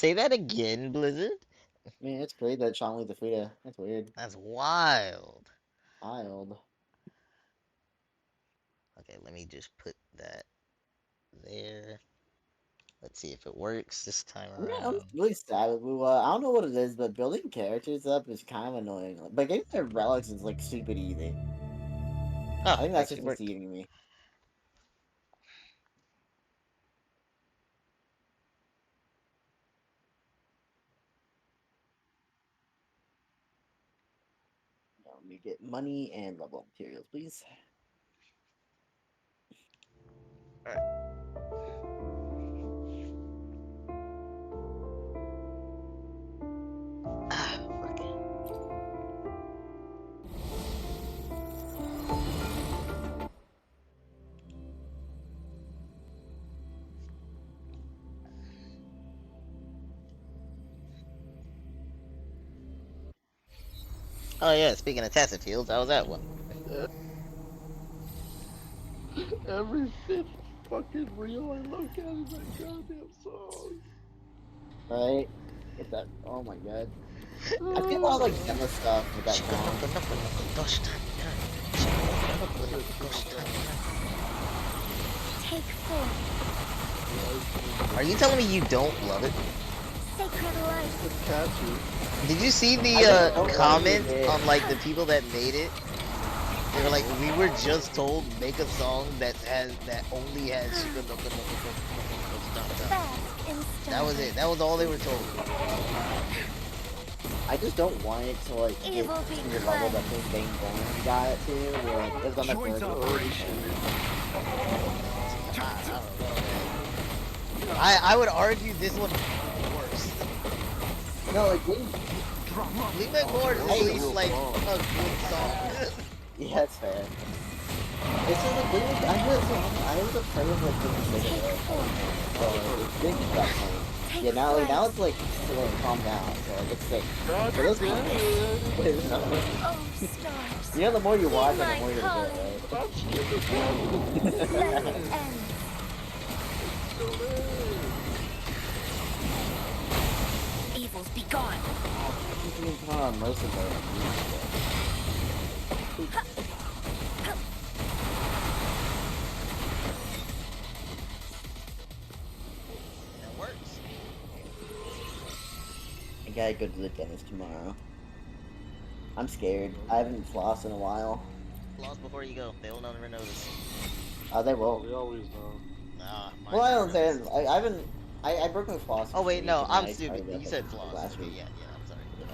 Say that again, Blizzard. I mean, it's great that Changli the Frida. That's weird. That's wild. Wild. Okay, let me just put that there. Let's see if it works this time I'm around. really sad with Wuwa. I don't know what it is, but building characters up is kind of annoying. But getting their relics is like stupid easy. Oh, I think it that's just actually worked. deceiving me. Let me get money and level materials, please. Ah, fuck. Oh yeah, speaking of Tacit Fields, how was that one? Every fifth fucking reel I look at is that goddamn song. Right? Get that. Oh my god. I feel a lot of like Zenless stuff with that song. Take 4. Are you telling me you don't love it? Sacred light. It's catchy. Did you see I the just don't comment like it. on like the people that made it? They were like, we were just told make a song that only has Fast and That was it. That was all they were told. I just don't want it to like get Evil to be the level that Bing Bang Bang got it to, where like, it was on the Joint verge of operation. I would argue this one worse. No, like Bing. Leave It More is at Hey, least like a good song. Yeah, that's fair. It's just like Bing. I was afraid of like Bing Bang Take Bang. 4. So like Bing got funny. Take Yeah, now like now flight. it's like calm down. So like it's sick. God So those damn comments. it. Oh, stars. You know, the more you watch, Heed the my more you're gonna do calling. it, I'm stupid. Let it end. Evils be gone. right? You can count on most of them. That works. I gotta go to the dentist tomorrow. I'm scared. I haven't flossed in a while. Floss before you go. They will never notice. They Oh, will. we always know. Nah, mine Well, I never don't say notice. I haven't. I broke my floss Oh this wait, week, no, and then I'm I stupid. started back You like said floss. last Okay, week. yeah, I'm sorry. Yeah.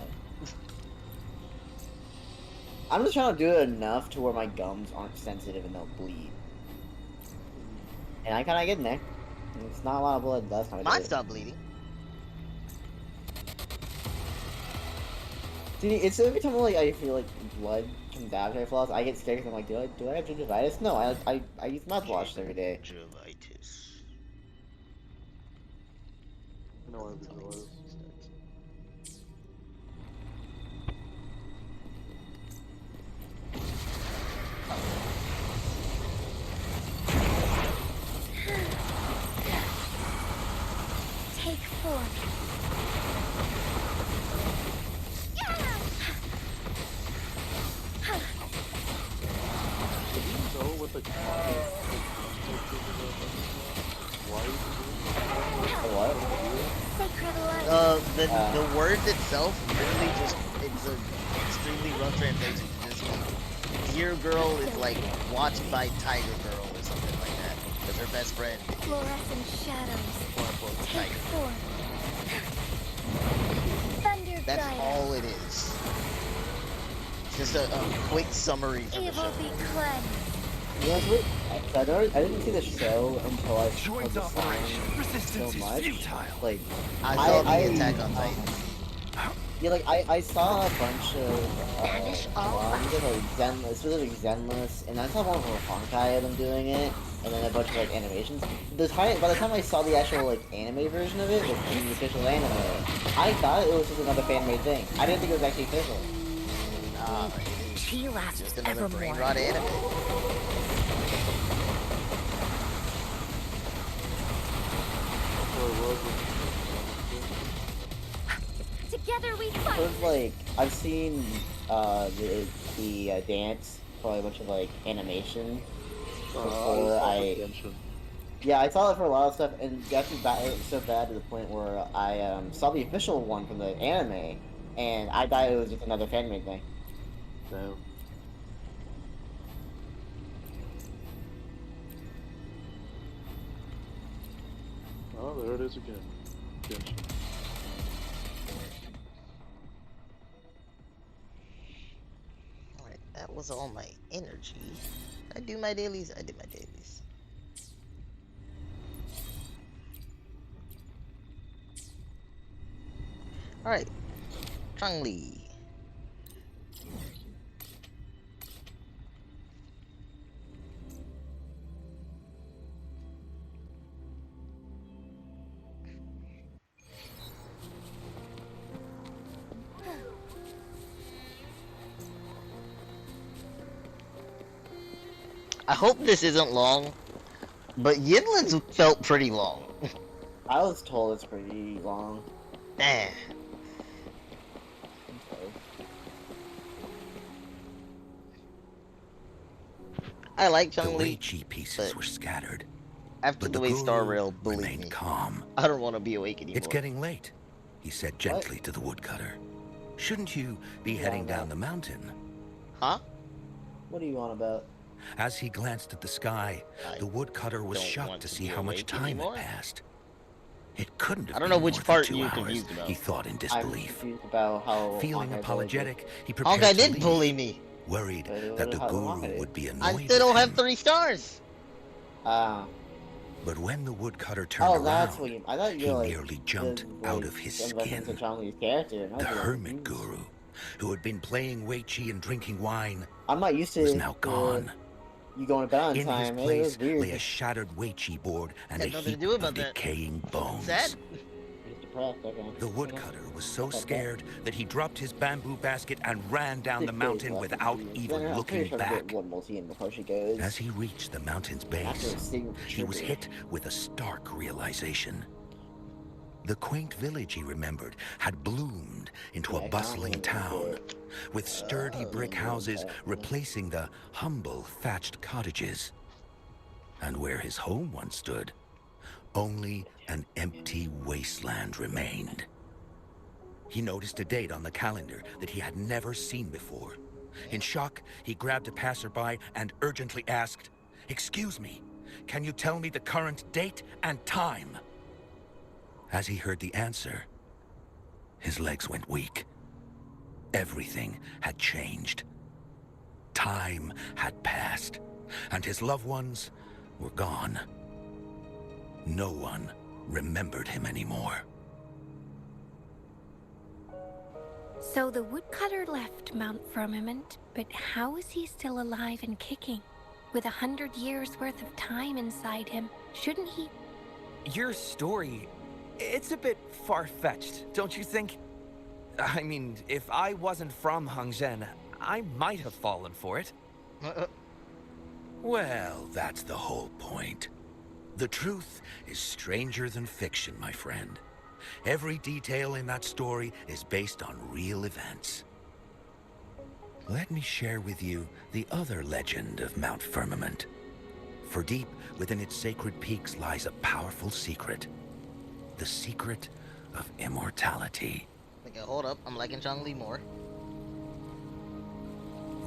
I'm just trying to do it enough to where my gums aren't sensitive and don't bleed. And I kind of get in there. It's not a lot of blood last time I Mine did it. stopped bleeding. See, it's every time like I feel like blood comes out after I floss, I get scared because I'm like, do I have gingivitis? No, I use mouthwash every day. Gingivitis. No Doesn't idea tell me what when it is. it starts. Take 4. Do you know what the context why you What? Sacred light. The word itself literally just it's a extremely rough translation to just mean Dear Girl is like watched by Tiger Girl or something like that. Because her best friend is Fluorescent shadows. Take Tiger. 4. Thunder That's guide all us. it is. It's just a quick summary from the Evil show. be cleansed. Yeah, it's weird. I didn't see the show until I heard Joint the song operation. so Resistance is much. futile. Like, I saw the Attack on Titan. Yeah, like I saw a bunch of Banish all ones that like Zenless, specifically Zenless, and I saw one for Honkai of them doing it, and then a bunch of like animations. By the time I saw the actual like anime version of it, like the official anime, I thought it was just another fan made thing. I didn't think it was actually official. Nah, it is She lasts just another brain evermore. rot anime. Together we Sort fight. of like I've seen the dance for a bunch of like animation I before saw I the Genshin. yeah I saw it for a lot of stuff and it got so bad to the point where I saw the official one from the anime and I thought it was just another fan made thing. Damn. Oh, there it is again. Genshin. Alright, that was all my energy. I do my dailies. I did my dailies. Alright, Changli. I hope this isn't long, but Yinlin's felt pretty long. I was told it's pretty long. Eh. So. I like The Changli. Weiqi pieces but were scattered, After but the the way Star guru Rail bullied remained me, calm. I don't want to be awake anymore. It's getting late, he said gently to the woodcutter. Shouldn't you be heading down the mountain? Huh? What do you want about? As he glanced at the sky, I the woodcutter was don't shocked want to to see be how much awake time anymore. had passed. It couldn't have I don't been know which more than part 2 you're hours, confused about. he thought in I'm disbelief. confused about how Feeling Honkai bullied you. apologetic, he prepared Honkai to did leave, bully me. worried But that the how guru Honkai would be I annoyed still don't with have him. 3 stars. Ah. But when the woodcutter turned Oh, that's around, what you. I thought you he were like. nearly jumped out of his skin. To Chongli's character. And I was The like, hermit guru, who had been playing Weiqi and drinking wine, I'm not used to was now gone. you going to bed on In his time. It place was weird. lay a shattered Weiqi board and a Had nothing to heap do of about that. decaying bones. Sad. He's depressed. Okay. The woodcutter was so scared that he dropped his bamboo basket and ran down the 6 days mountain left without to see. even I'm looking pretty sure to back. get one multi in before she goes. As he reached the mountain's After base, seeing he was Trigger. hit with a stark realization. The quaint village he remembered had bloomed into a bustling town, with sturdy brick houses replacing the humble thatched cottages. And where his home once stood, only an empty wasteland remained. He noticed a date on the calendar that he had never seen before. In shock, he grabbed a passerby and urgently asked, "Excuse me, can you tell me the current date and time?" As he heard the answer, his legs went weak. Everything had changed. Time had passed, and his loved ones were gone. No one remembered him anymore. So the woodcutter left Mount Firmament, but how is he still alive and kicking? With 100 years worth of time inside him, shouldn't he? Your story, it's a bit far-fetched, don't you think? I mean, if I wasn't from Hongzhen, I might have fallen for it. Well, that's the whole point. The truth is stranger than fiction, my friend. Every detail in that story is based on real events. Let me share with you the other legend of Mount Firmament. For deep within its sacred peaks lies a powerful secret. The secret of immortality. Okay, hold up. I'm liking Changli more.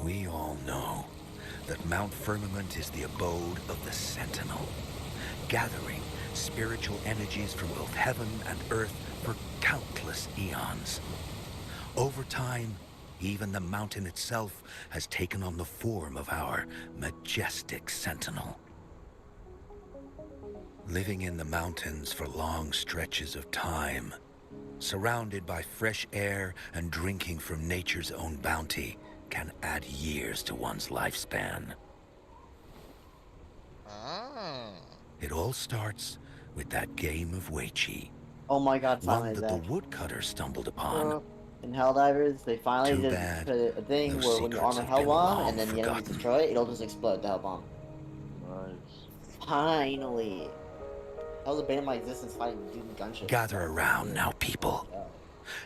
We all know that Mount Firmament is the abode of the Sentinel, gathering spiritual energies from both heaven and earth for countless eons. Over time, even the mountain itself has taken on the form of our majestic Sentinel. Living in the mountains for long stretches of time, surrounded by fresh air and drinking from nature's own bounty, can add years to one's lifespan. Oh. It all starts with that game of Weiqi, Oh my god, one finally that the that. woodcutter stumbled upon. In Helldivers, they finally Too did bad put a thing those where when you secrets arm a have been Hell Bomb long and then the enemies forgotten. destroy it, it'll just explode the Hell Bomb. Nice. Finally. That was a bane of my existence fighting dude in gunship. Gather around now, people. Yeah.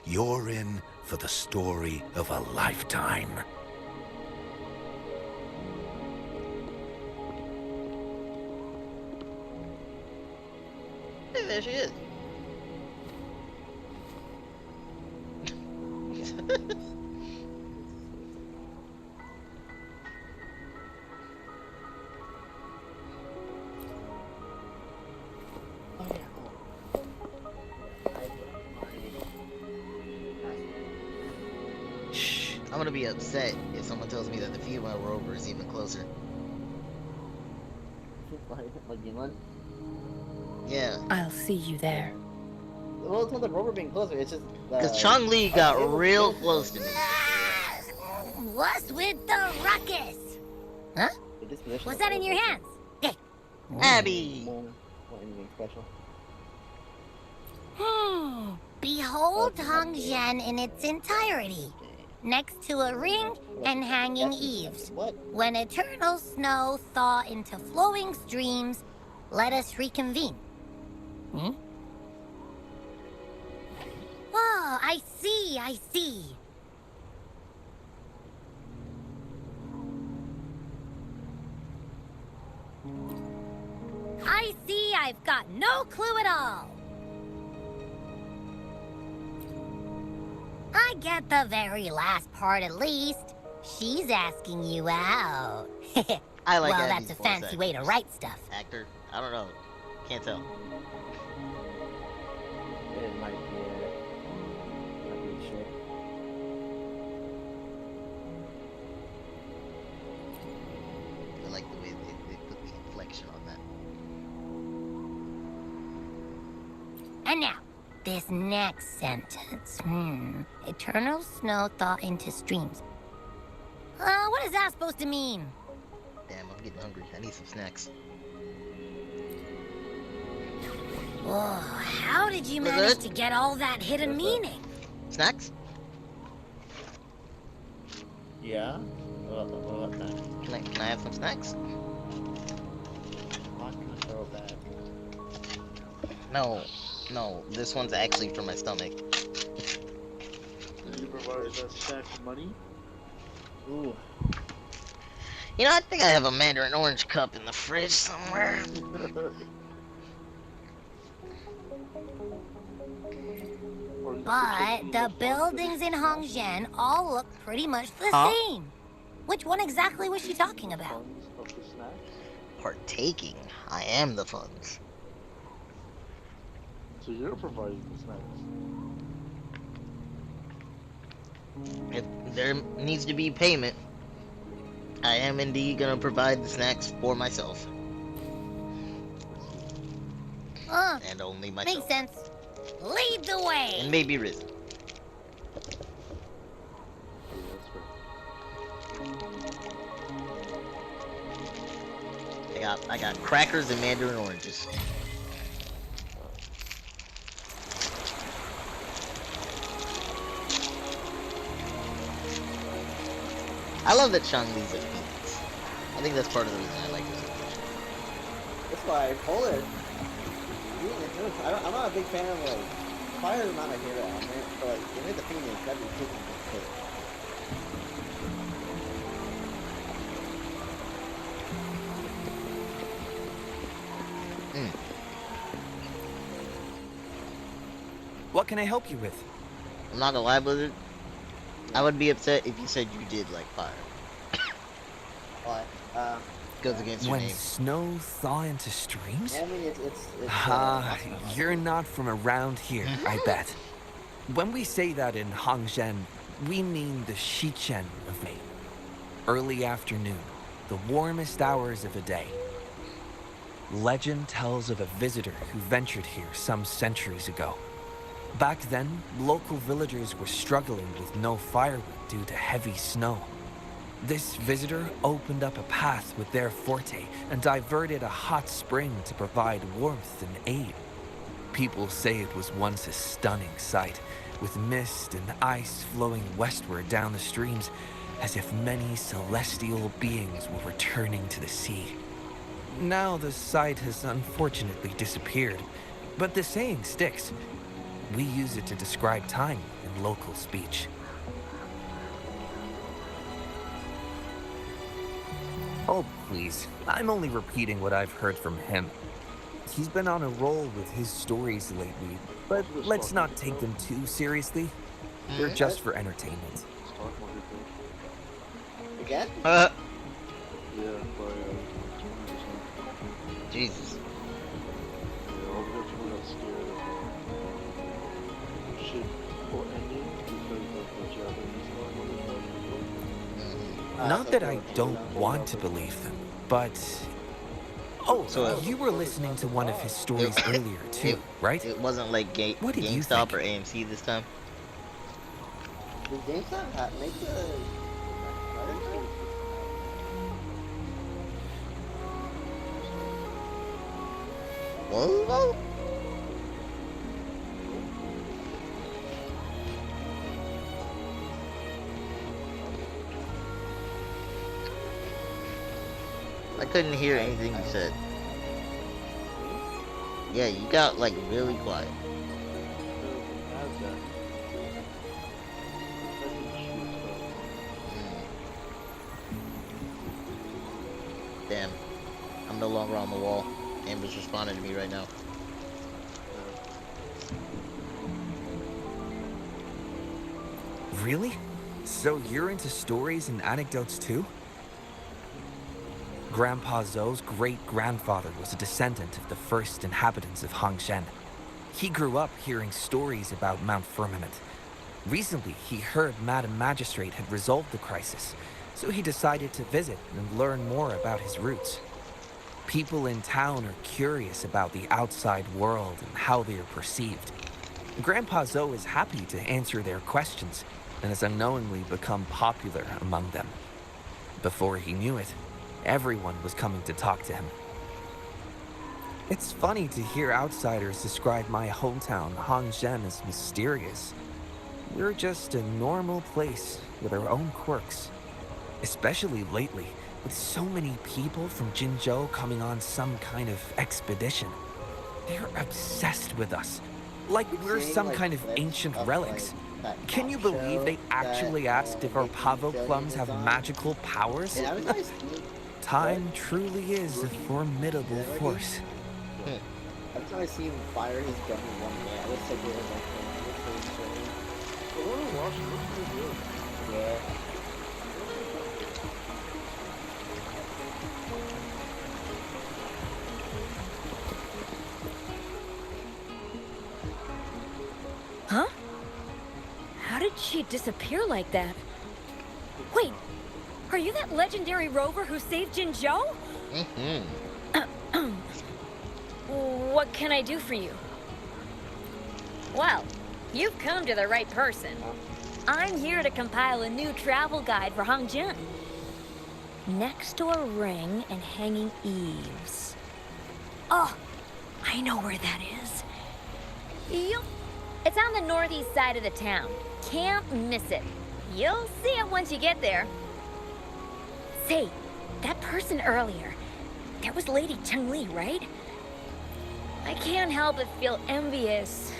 you're in for the story of a lifetime. Hey, there she is. Oh yeah. Shh. I'm gonna be upset if someone tells me that the female rover is even closer. Like Yunlin? Yeah. I'll see you there. Well, it's not the rover being closer. It's just Because Changli got real close to me. What's with the ruckus? Huh? The disposition What's of that in your hands? Hey. Abby! Or anything special. Behold Hung Zhen in its entirety, next to a ring and hanging eaves. What? When eternal snow thaw into flowing streams, let us reconvene. Oh, I see, I see. I see I've got no clue at all. I get the very last part at least. She's asking you out. I like well, Abby's that's a voice fancy way to actress. write stuff. Actor? I don't know. Can't tell. It might be shit. I like the way they put the inflection on that. And now, this next sentence. Eternal snow thaw into streams. What is that supposed to mean? Damn, I'm getting hungry. I need some snacks. Whoa, how did you Was manage it? to get all that hidden meaning? Snacks? Yeah? What about that? Can I have some snacks? I'm gonna throw it back. No, this one's actually for my stomach. Did you provide that stack of money? Ooh. You know, I think I have a mandarin orange cup in the fridge somewhere. But the buildings in Hong Zhen all look pretty much the same. Which one exactly was she talking about? Funds of the snacks? Partaking. I am the funds. So you're providing the snacks. If there needs to be payment, I am indeed gonna provide the snacks for myself. And only myself. Makes sense. Lead the way. And maybe Risen. Yeah, that's right. I got crackers and mandarin oranges. I love that Changli's a phoenix. I think that's part of the reason I like this. That's why Polar. I'm not a big fan of like fire is not my favorite element, but like they made the Phoenix, that'd be kicking the shit. What can I help you with? I'm not gonna lie, Blizzard. I would be upset if you said you did like fire. Why? Goes against your When name. snow thaw into streams? I mean, it's Ah, you're not from around here, I bet. When we say that in Hong Zhen, we mean the Shichen of May. Early afternoon, the warmest hours of the day. Legend tells of a visitor who ventured here some centuries ago. Back then, local villagers were struggling with no firewood due to heavy snow. This visitor opened up a path with their forte and diverted a hot spring to provide warmth and aid. People say it was once a stunning sight, with mist and ice flowing westward down the streams, as if many celestial beings were returning to the sea. Now the sight has unfortunately disappeared, but the saying sticks. We use it to describe time in local speech. Oh, please. I'm only repeating what I've heard from him. He's been on a roll with his stories lately, but let's not take them too seriously. They're just for entertainment. Stock market crash. Again? Uh, Yeah, by 20%. Jesus. Yeah, all the people got scared of shit for ending because of the Japanese stock market crash. Not that I don't want to believe them, but... Oh, So, you were listening to one of his stories earlier too, right? It wasn't like What did you GameStop think? or AMC this time. Did GameStop make the... Whoa. I couldn't hear anything you said. Yeah, you got like really quiet. Damn. I'm no longer on the wall. Amber's responding to me right now. Really? So you're into stories and anecdotes too? Grandpa Zhou's great-grandfather was a descendant of the first inhabitants of Hongzhen. He grew up hearing stories about Mount Firmament. Recently, he heard Madam Magistrate had resolved the crisis, so he decided to visit and learn more about his roots. People in town are curious about the outside world and how they are perceived. Grandpa Zhou is happy to answer their questions and has unknowingly become popular among them. Before he knew it, everyone was coming to talk to him. It's funny to hear outsiders describe my hometown, Hongzhen, as mysterious. We're just a normal place with our own quirks. Especially lately, with so many people from Jinzhou coming on some kind of expedition. They're obsessed with us, like we're some kind of ancient relics. Can you believe they actually asked if our pavo plums have magical powers? Time truly is a formidable force. Every time I see him fire his gun in one day, I wish I did it like yeah. Huh? How did she disappear like that? Wait, are you that legendary rover who saved Jinzhou? What can I do for you? Well, you've come to the right person. I'm here to compile a new travel guide for Hongzhen. Next door ring and hanging eaves. Oh, I know where that is. It's on the northeast side of the town. Can't miss it. You'll see it once you get there. Say, that person earlier, that was Lady Changli, right? I can't help but feel envious.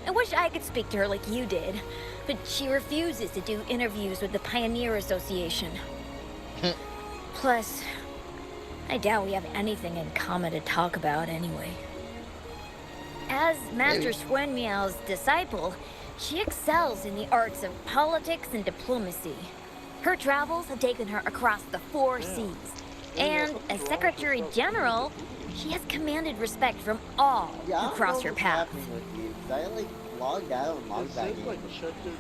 I wish I could speak to her like you did, but she refuses to do interviews with the Pioneer Association. Plus, I doubt we have anything in common to talk about anyway. As Master Xuen Miao's disciple, she excels in the arts of politics and diplomacy. Her travels have taken her across the 4 seas. And as Secretary General, she has commanded respect from all who cross her path. I like logged out and logged back in. Like checked it.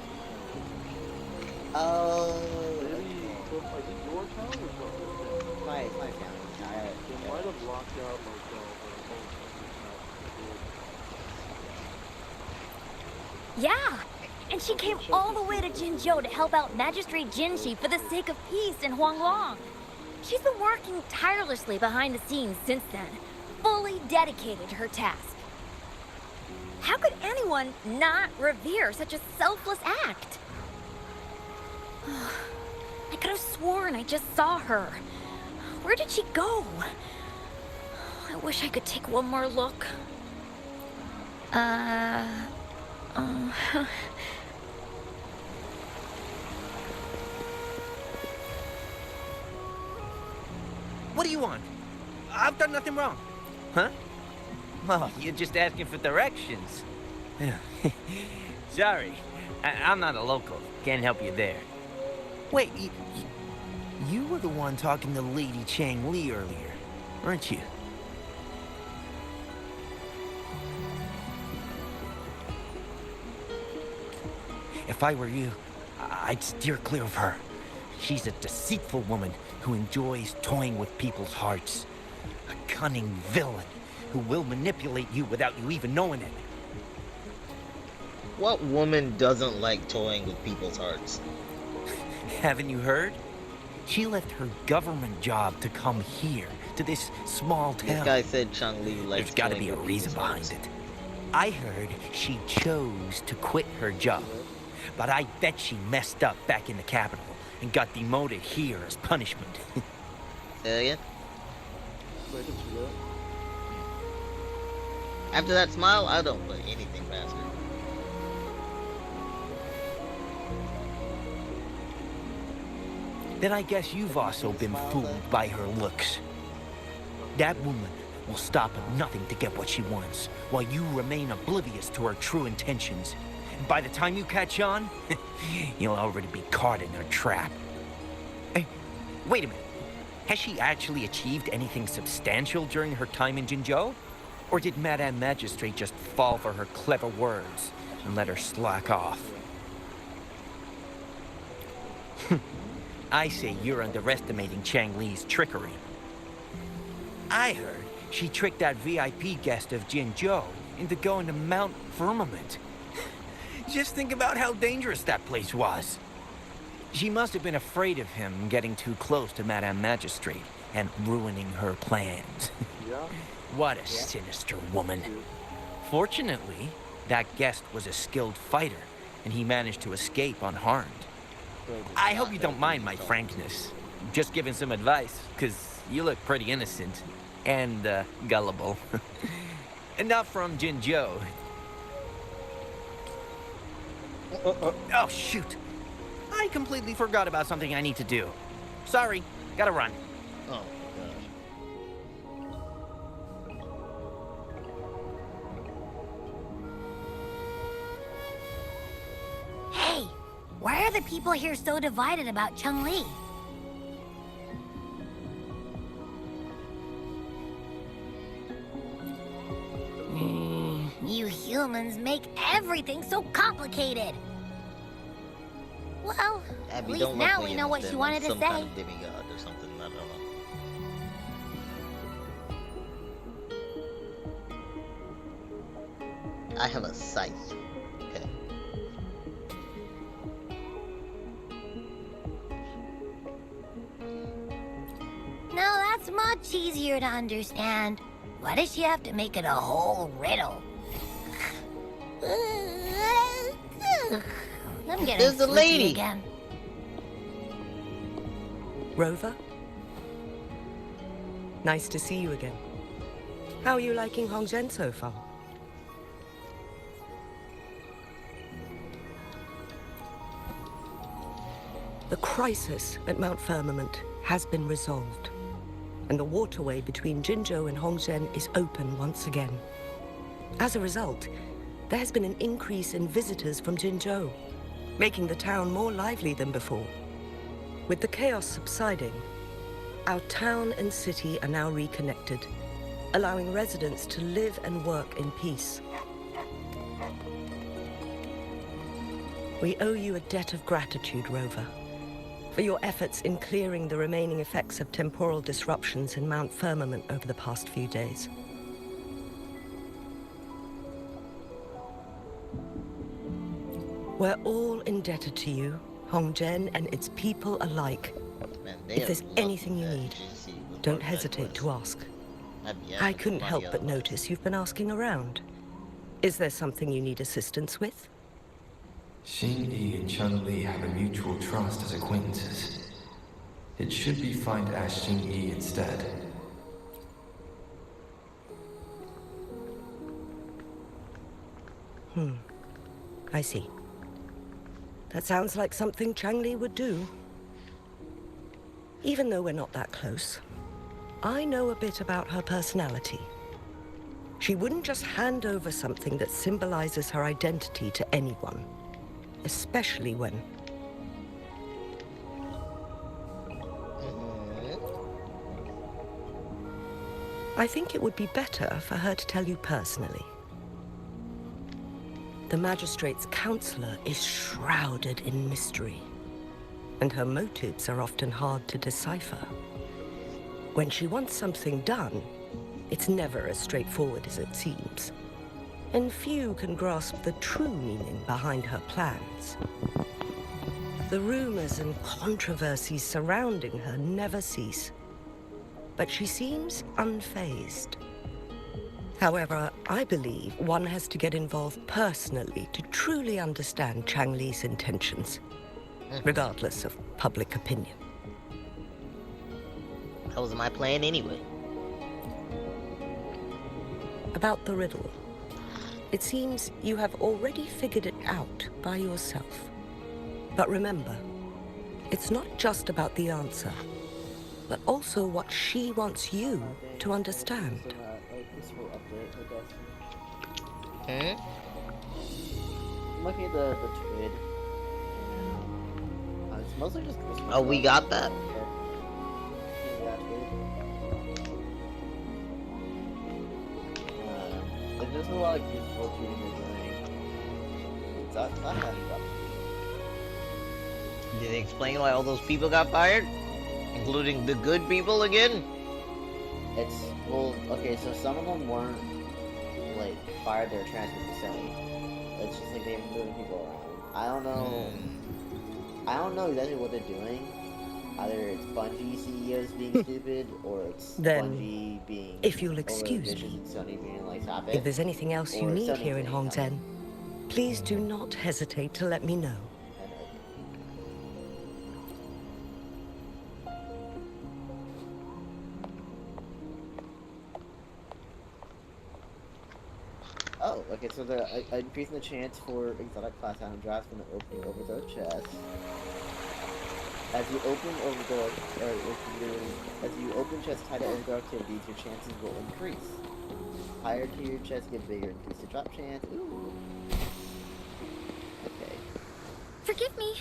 Oh. Maybe, is it your town or something? My family. They might have locked out like Yeah, and she came all the way to Jinzhou to help out Magistrate Jinshi for the sake of peace in Huanglong. She's been working tirelessly behind the scenes since then, fully dedicated to her task. How could anyone not revere such a selfless act? I could have sworn I just saw her. Where did she go? I wish I could take one more look. What do you want? I've done nothing wrong. Huh? Oh, you're just asking for directions. Sorry, I'm not a local. Can't help you there. Wait, you were the one talking to Lady Changli earlier, weren't you? If I were you, I'd steer clear of her. She's a deceitful woman who enjoys toying with people's hearts. A cunning villain who will manipulate you without you even knowing it. What woman doesn't like toying with people's hearts? Haven't you heard? She left her government job to come here, to this small town. This guy said Changli likes. There's gotta be a reason behind it. I heard she chose to quit her job, but I bet she messed up back in the capital and got demoted here as punishment. Say again? After that smile, I don't put anything past her. Then I guess you've also been fooled by her looks. That woman will stop at nothing to get what she wants, while you remain oblivious to her true intentions. And by the time you catch on, you'll already be caught in her trap. Hey, wait a minute. Has she actually achieved anything substantial during her time in Jinzhou? Or did Madame Magistrate just fall for her clever words and let her slack off? I say you're underestimating Changli's trickery. I heard she tricked that VIP guest of Jinzhou into going to Mount Firmament. Just think about how dangerous that place was. She must have been afraid of him getting too close to Madame Magistrate and ruining her plans. Yeah. What a sinister woman. Fortunately, that guest was a skilled fighter, and he managed to escape unharmed. I hope you don't mind my frankness. Just giving some advice, because you look pretty innocent and gullible. And not from Jinzhou. Oh, shoot. I completely forgot about something I need to do. Sorry, gotta run. Oh, Hey, why are the people here so divided about Changli? You humans make everything so complicated. Well, at Abby, least don't now let me we know what understand she wanted to some say. kind of demigod or something. I don't know. I have a scythe. Okay. No, that's much easier to understand. Why does she have to make it a whole riddle? I'm getting There's the sleepy lady. again. Rover? Nice to see you again. How are you liking Hongzhen so far? The crisis at Mount Firmament has been resolved, and the waterway between Jinzhou and Hongzhen is open once again. As a result, there has been an increase in visitors from Jinzhou, making the town more lively than before. With the chaos subsiding, our town and city are now reconnected, allowing residents to live and work in peace. We owe you a debt of gratitude, Rover, for your efforts in clearing the remaining effects of temporal disruptions in Mount Firmament over the past few days. We're all indebted to you, Hongzhen and its people alike. Man, they If have there's loved anything you that need, GC with don't Dark hesitate Knight to West. ask. I'd be I asking couldn't for help money but otherwise. notice you've been asking around. Is there something you need assistance with? Xingyi and Changli have a mutual trust as acquaintances. It should be fine to ask Xingyi instead. I see. That sounds like something Changli would do. Even though we're not that close, I know a bit about her personality. She wouldn't just hand over something that symbolizes her identity to anyone, especially when... I think it would be better for her to tell you personally. The magistrate's counselor is shrouded in mystery, and her motives are often hard to decipher. When she wants something done, it's never as straightforward as it seems, and few can grasp the true meaning behind her plans. The rumors and controversies surrounding her never cease, but she seems unfazed. However, I believe one has to get involved personally to truly understand Changli's intentions, regardless of public opinion. That was my plan anyway. About the riddle. It seems you have already figured it out by yourself. But remember, it's not just about the answer, but also what she wants you to understand. I'm looking at the twid. It's mostly just Christmas. Oh, we got that? Yeah, twid. There's just a lot of useful tweeting they're doing. It's not having that. Did they explain why all those people got fired? Including the good people again? It's, well, okay, so some of them weren't, like, fired, they were transferred to Sony. It's just like they were moving people around. I don't know exactly what they're doing. Either it's Bungie CEOs being stupid, or it's Then, Bungie being if you'll excuse me, and Sony being like, stop it. if there's anything else you Or need Sony here in saying, Hongzhen, please do not hesitate to let me know. Oh, okay, so they're increasing the chance for exotic class item drops when opening overthrow chest. As you open overthrow, as you open chest tied to overthrow activities, your chances will increase. Higher tier chests get bigger, increase the drop chance. Ooh. Okay. Forgive me.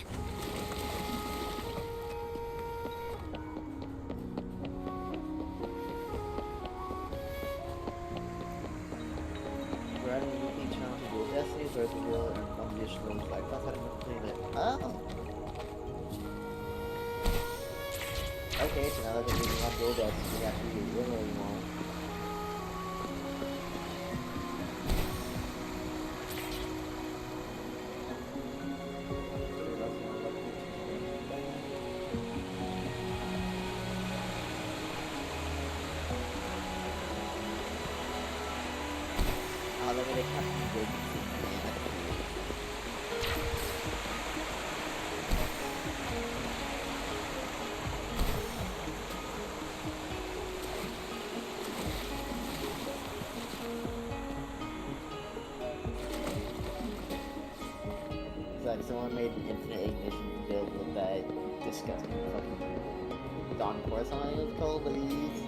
Riding a weekly challenge to dual destinies, whereas the real and one additional like class item complete it. Oh. Okay, so now that they're moving on dual destiny, we have to do it really long. Look at the captain vacancy. It's like someone made an infinite ignition build with that disgusting fucking Dawn Force on it. It's cold, please.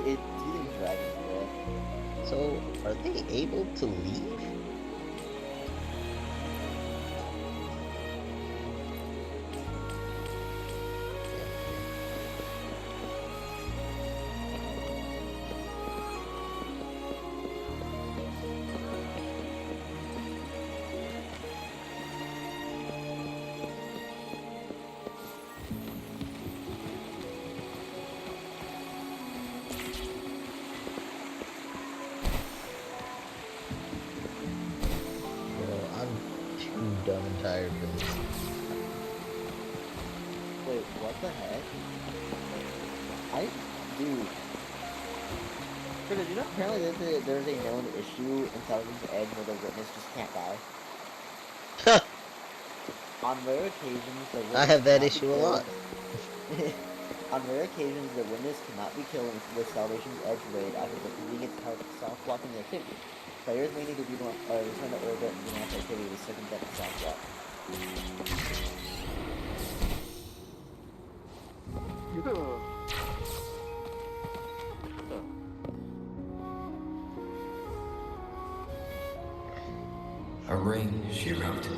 It's using Dragon's Breath. So, are they able to leave? Dumb and tired for this. Wait, what the heck? Dude. Because you know, apparently there's a known issue in Television's Edge where the witness just can't die. On rare occasions, the witness I have that cannot be issue a killed. lot. On rare occasions, the witness cannot be killed with Salvation's Edge raid after defeating its soft blocking activity. Players may need to return to orbit and renounce activity to circumvent the soft block. A ring, she wrote.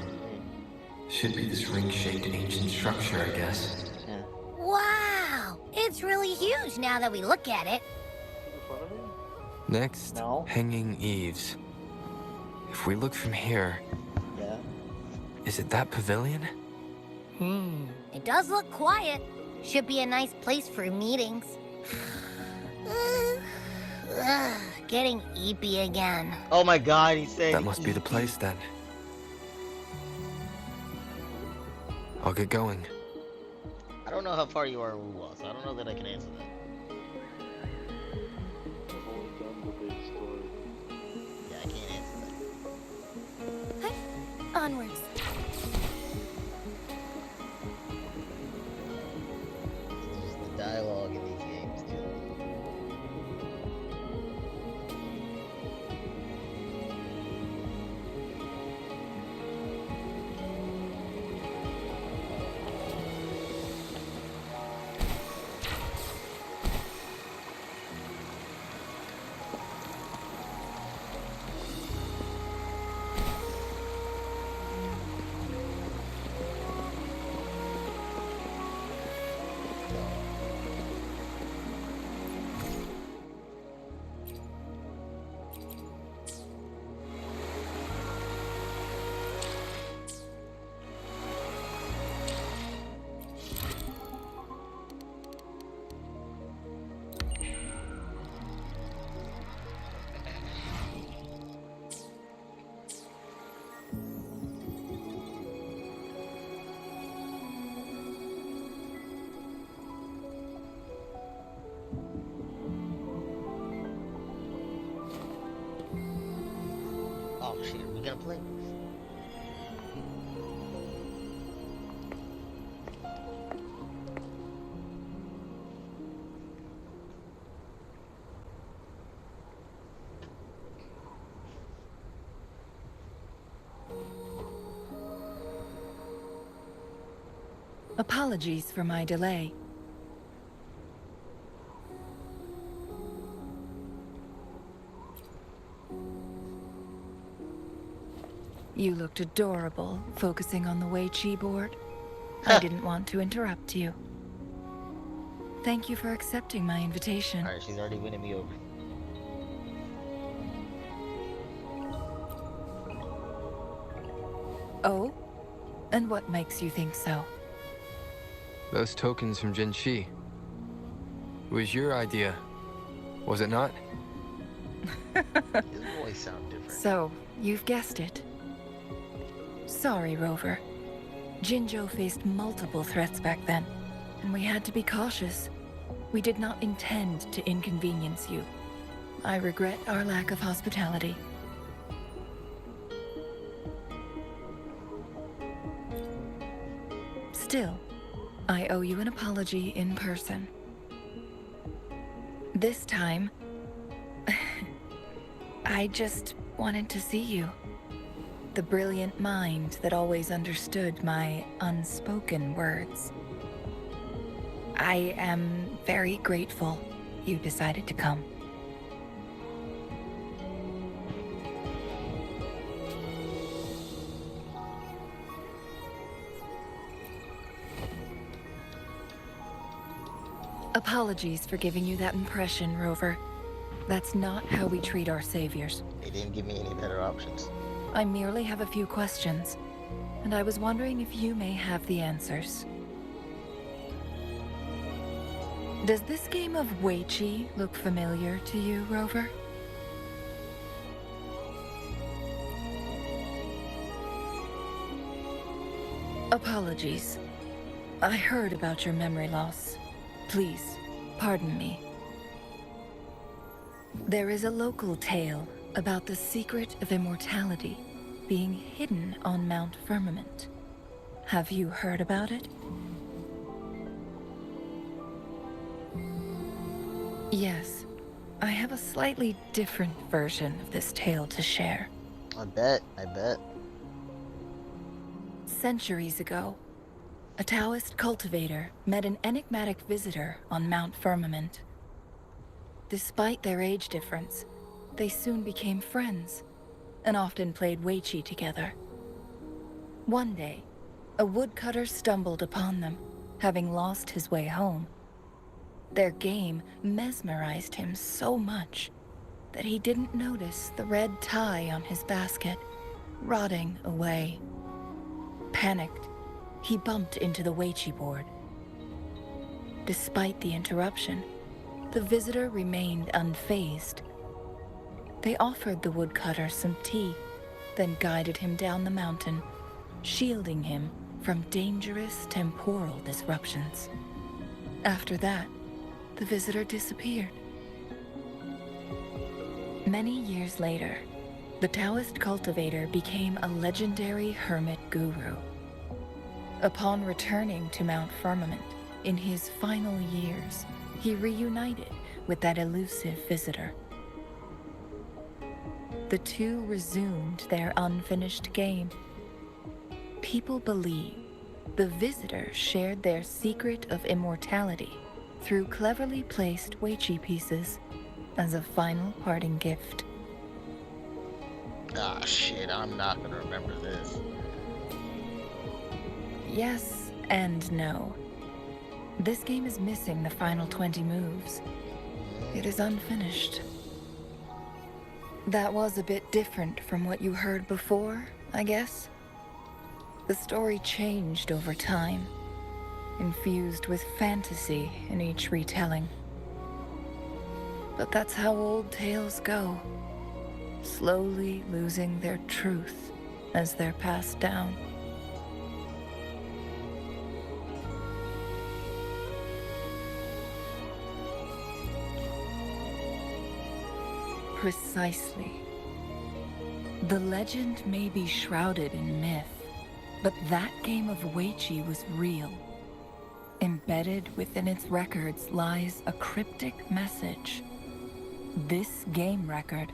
Should be this ring-shaped ancient structure, I guess. Yeah. Wow! It's really huge now that we look at it. Next, No. hanging eaves. If we look from here, Yeah. is it that pavilion? It does look quiet. Should be a nice place for meetings. Getting eepy again. Oh my god, he said That must be the place then. I'll get going. I don't know how far you are in Wuwa, so I don't know that I can answer that. Yeah, I can't answer that. Onwards. It's just the dialogue in these games, too. Oh shit, are we gonna play? Apologies for my delay. You looked adorable, focusing on the Weiqi board. I didn't want to interrupt you. Thank you for accepting my invitation. Alright, she's already winning me over. Oh? And what makes you think so? Those tokens from Jinshi. It was your idea, was it not? His voice sounds different. So, you've guessed it. Sorry, Rover. Jinzhou faced multiple threats back then, and we had to be cautious. We did not intend to inconvenience you. I regret our lack of hospitality. Still, I owe you an apology in person. This time, I just wanted to see you. The brilliant mind that always understood my unspoken words. I am very grateful you decided to come. Apologies for giving you that impression, Rover. That's not how we treat our saviors. They didn't give me any better options. I merely have a few questions, and I was wondering if you may have the answers. Does this game of Weiqi look familiar to you, Rover? Apologies. I heard about your memory loss. Please, pardon me. There is a local tale about the secret of immortality being hidden on Mount Firmament. Have you heard about it? Yes, I have a slightly different version of this tale to share. I bet. Centuries ago, a Taoist cultivator met an enigmatic visitor on Mount Firmament. Despite their age difference, they soon became friends and often played Weiqi together. One day, a woodcutter stumbled upon them, having lost his way home. Their game mesmerized him so much that he didn't notice the red tie on his basket, rotting away. Panicked, he bumped into the Weiqi board. Despite the interruption, the visitor remained unfazed. They offered the woodcutter some tea, then guided him down the mountain, shielding him from dangerous temporal disruptions. After that, the visitor disappeared. Many years later, the Taoist cultivator became a legendary hermit guru. Upon returning to Mount Firmament in his final years, he reunited with that elusive visitor. The two resumed their unfinished game. People believe the visitor shared their secret of immortality through cleverly placed Weiqi pieces as a final parting gift. Ah, shit, I'm not gonna remember this. Yes and no. This game is missing the final 20 moves. It is unfinished. That was a bit different from what you heard before, I guess. The story changed over time, infused with fantasy in each retelling. But that's how old tales go, slowly losing their truth as they're passed down. Precisely. The legend may be shrouded in myth, but that game of Weiqi was real. Embedded within its records lies a cryptic message. This game record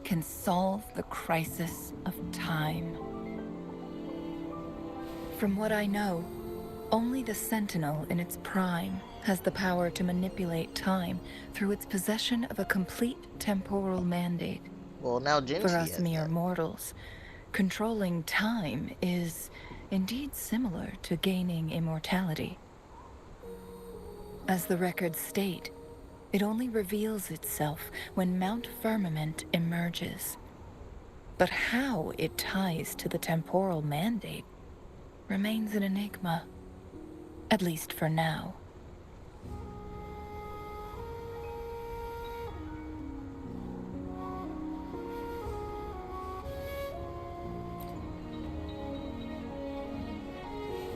can solve the crisis of time. From what I know, only the Sentinel in its prime has the power to manipulate time through its possession of a complete temporal mandate. Well, now Jinxie For us has mere that. mortals, controlling time is indeed similar to gaining immortality. As the records state, it only reveals itself when Mount Firmament emerges. But how it ties to the temporal mandate remains an enigma, at least for now.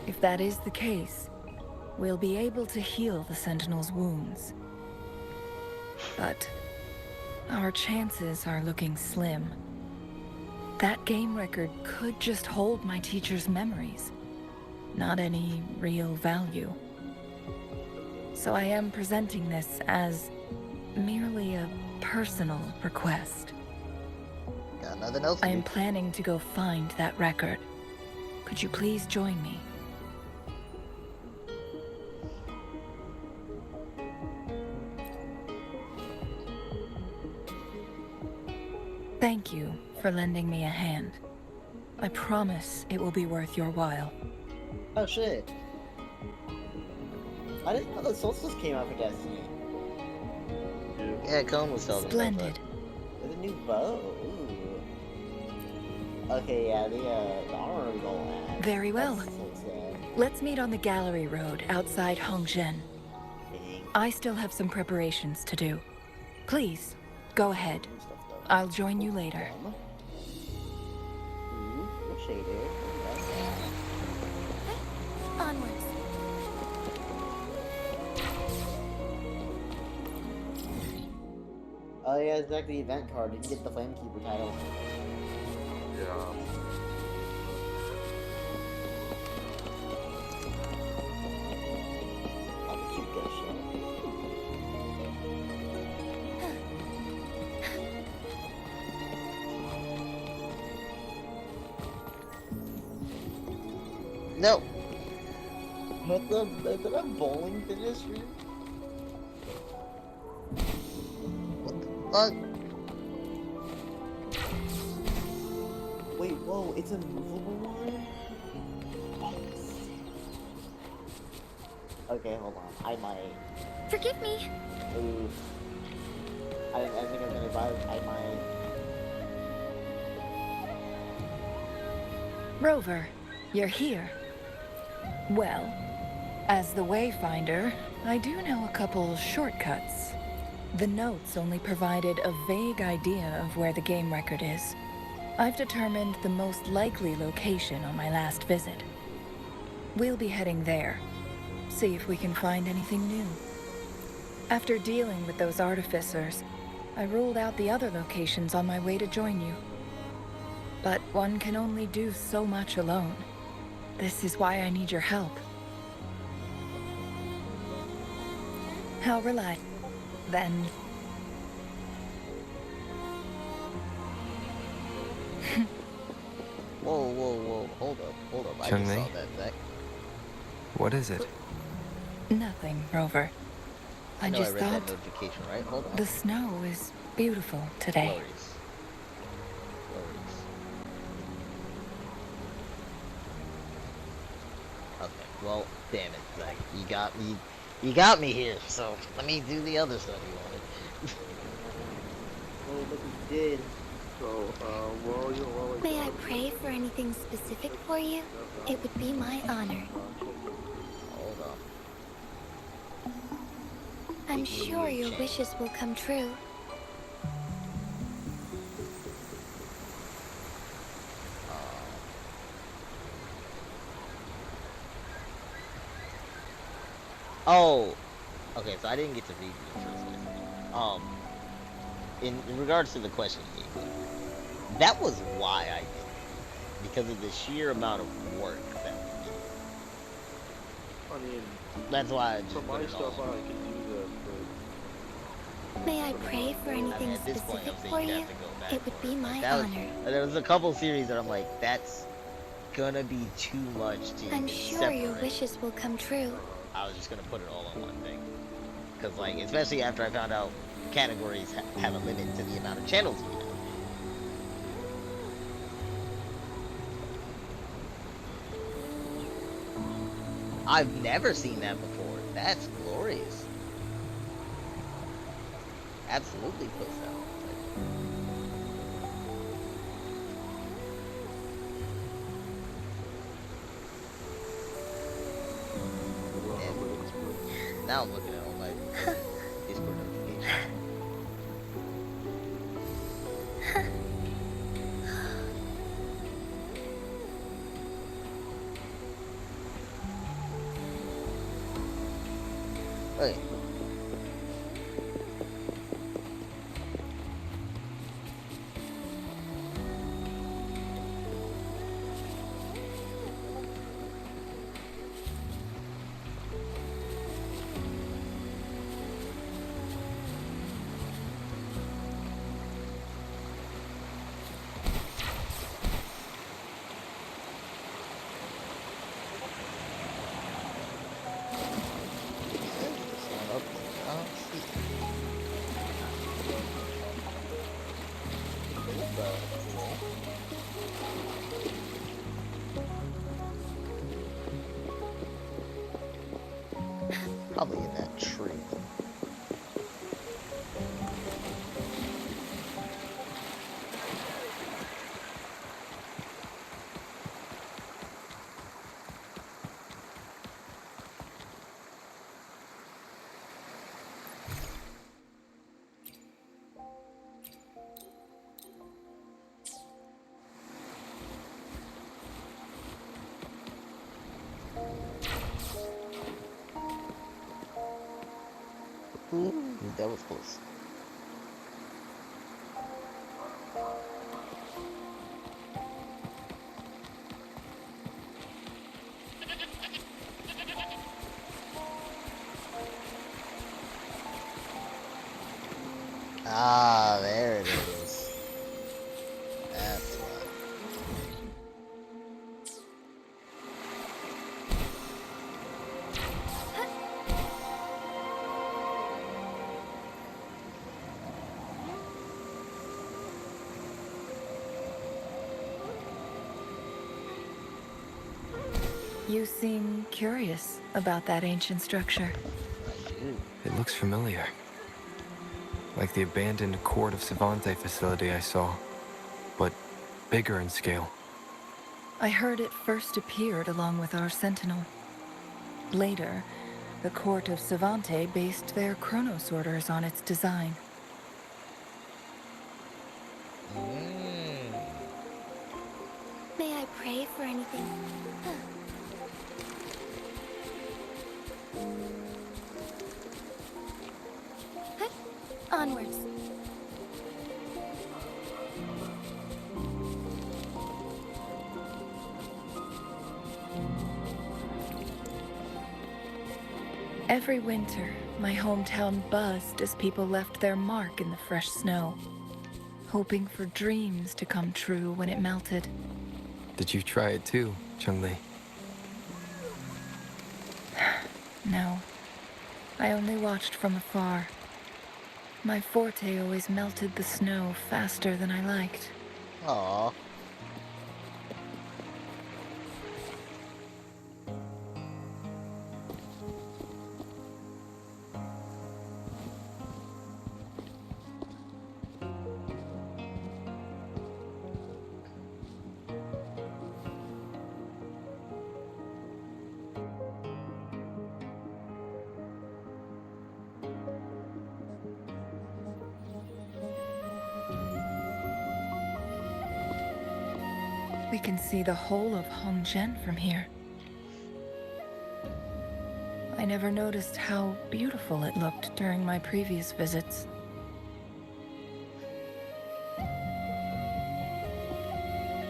If that is the case, we'll be able to heal the Sentinel's wounds. But our chances are looking slim. That game record could just hold my teacher's memories, not any real value. So I am presenting this as merely a personal request. Got nothing else to I do. am planning to go find that record. Could you please join me? Thank you for lending me a hand. I promise it will be worth your while. Oh shit. I didn't know the Solstice came out for Destiny. Yeah, Cone was telling me Splendid. There's a new bow. Ooh. Okay, yeah, the armor we don't have. Very well. That's so sad. Let's meet on the gallery road outside Hongzhen. Dang. I still have some preparations to do. Please, go ahead. New stuff, though. I'll join you later. Ooh, no shader. Onwards. Oh yeah, it's like the event card. You can get the Flamekeeper title. Yeah. Oh, the cute ghost show. No. What the? Is that a bowling finish stream? Fuck. Wait, whoa, it's a movable one? Okay, hold on. I might. Forgive me. Oof. I think I'm gonna buy. I might. Rover, you're here. Well, as the Wayfinder, I do know a couple shortcuts. The notes only provided a vague idea of where the game record is. I've determined the most likely location on my last visit. We'll be heading there. See if we can find anything new. After dealing with those artificers, I ruled out the other locations on my way to join you. But one can only do so much alone. This is why I need your help. How reliable, then. Whoa. Hold up. I just Changli? saw that, Zach. What is it? Nothing, Rover. I know just I read thought that notification, right? Hold on. the snow is beautiful today. Glorious. Okay, well, damn it, Zach. You got me here, so let me do the other stuff you wanted. Oh, look what you did. So, May I pray for anything specific for you? It would be my honor. Hold on. I'm sure your wishes will come true. Oh, okay, so I didn't get to read the first one. In regards to the question you gave me, that was why I did it. Because of the sheer amount of work that would be. I mean, that's why I just for put my it stuff, all I on. can do that, but May I pray for anything at this point, specific I'm saying for you'd you? have to go back It would for be it. my That was, honor. there was a couple series that I'm like, that's gonna be too much to I'm even sure your separate. wishes will come true. I was just gonna put it all on one thing. Because, like, especially after I found out categories have a limit to the amount of channels you have. I've never seen that before. That's glorious. Absolutely puts that on. And now I'm looking at all my Discord notifications. Okay. Probably in that tree. Ooh, that was close. Ah, there it is. That's why. You seem curious about that ancient structure. It looks familiar. Like the abandoned Court of Savante facility I saw, but bigger in scale. I heard it first appeared along with our Sentinel. Later, the Court of Savante based their Chronos orders on its design. May I pray for anything? Onwards. Every winter, my hometown buzzed as people left their mark in the fresh snow, hoping for dreams to come true when it melted. Did you try it too, Changli? No, I only watched from afar. My forte always melted the snow faster than I liked. Aww. We can see the whole of Hongzhen from here. I never noticed how beautiful it looked during my previous visits.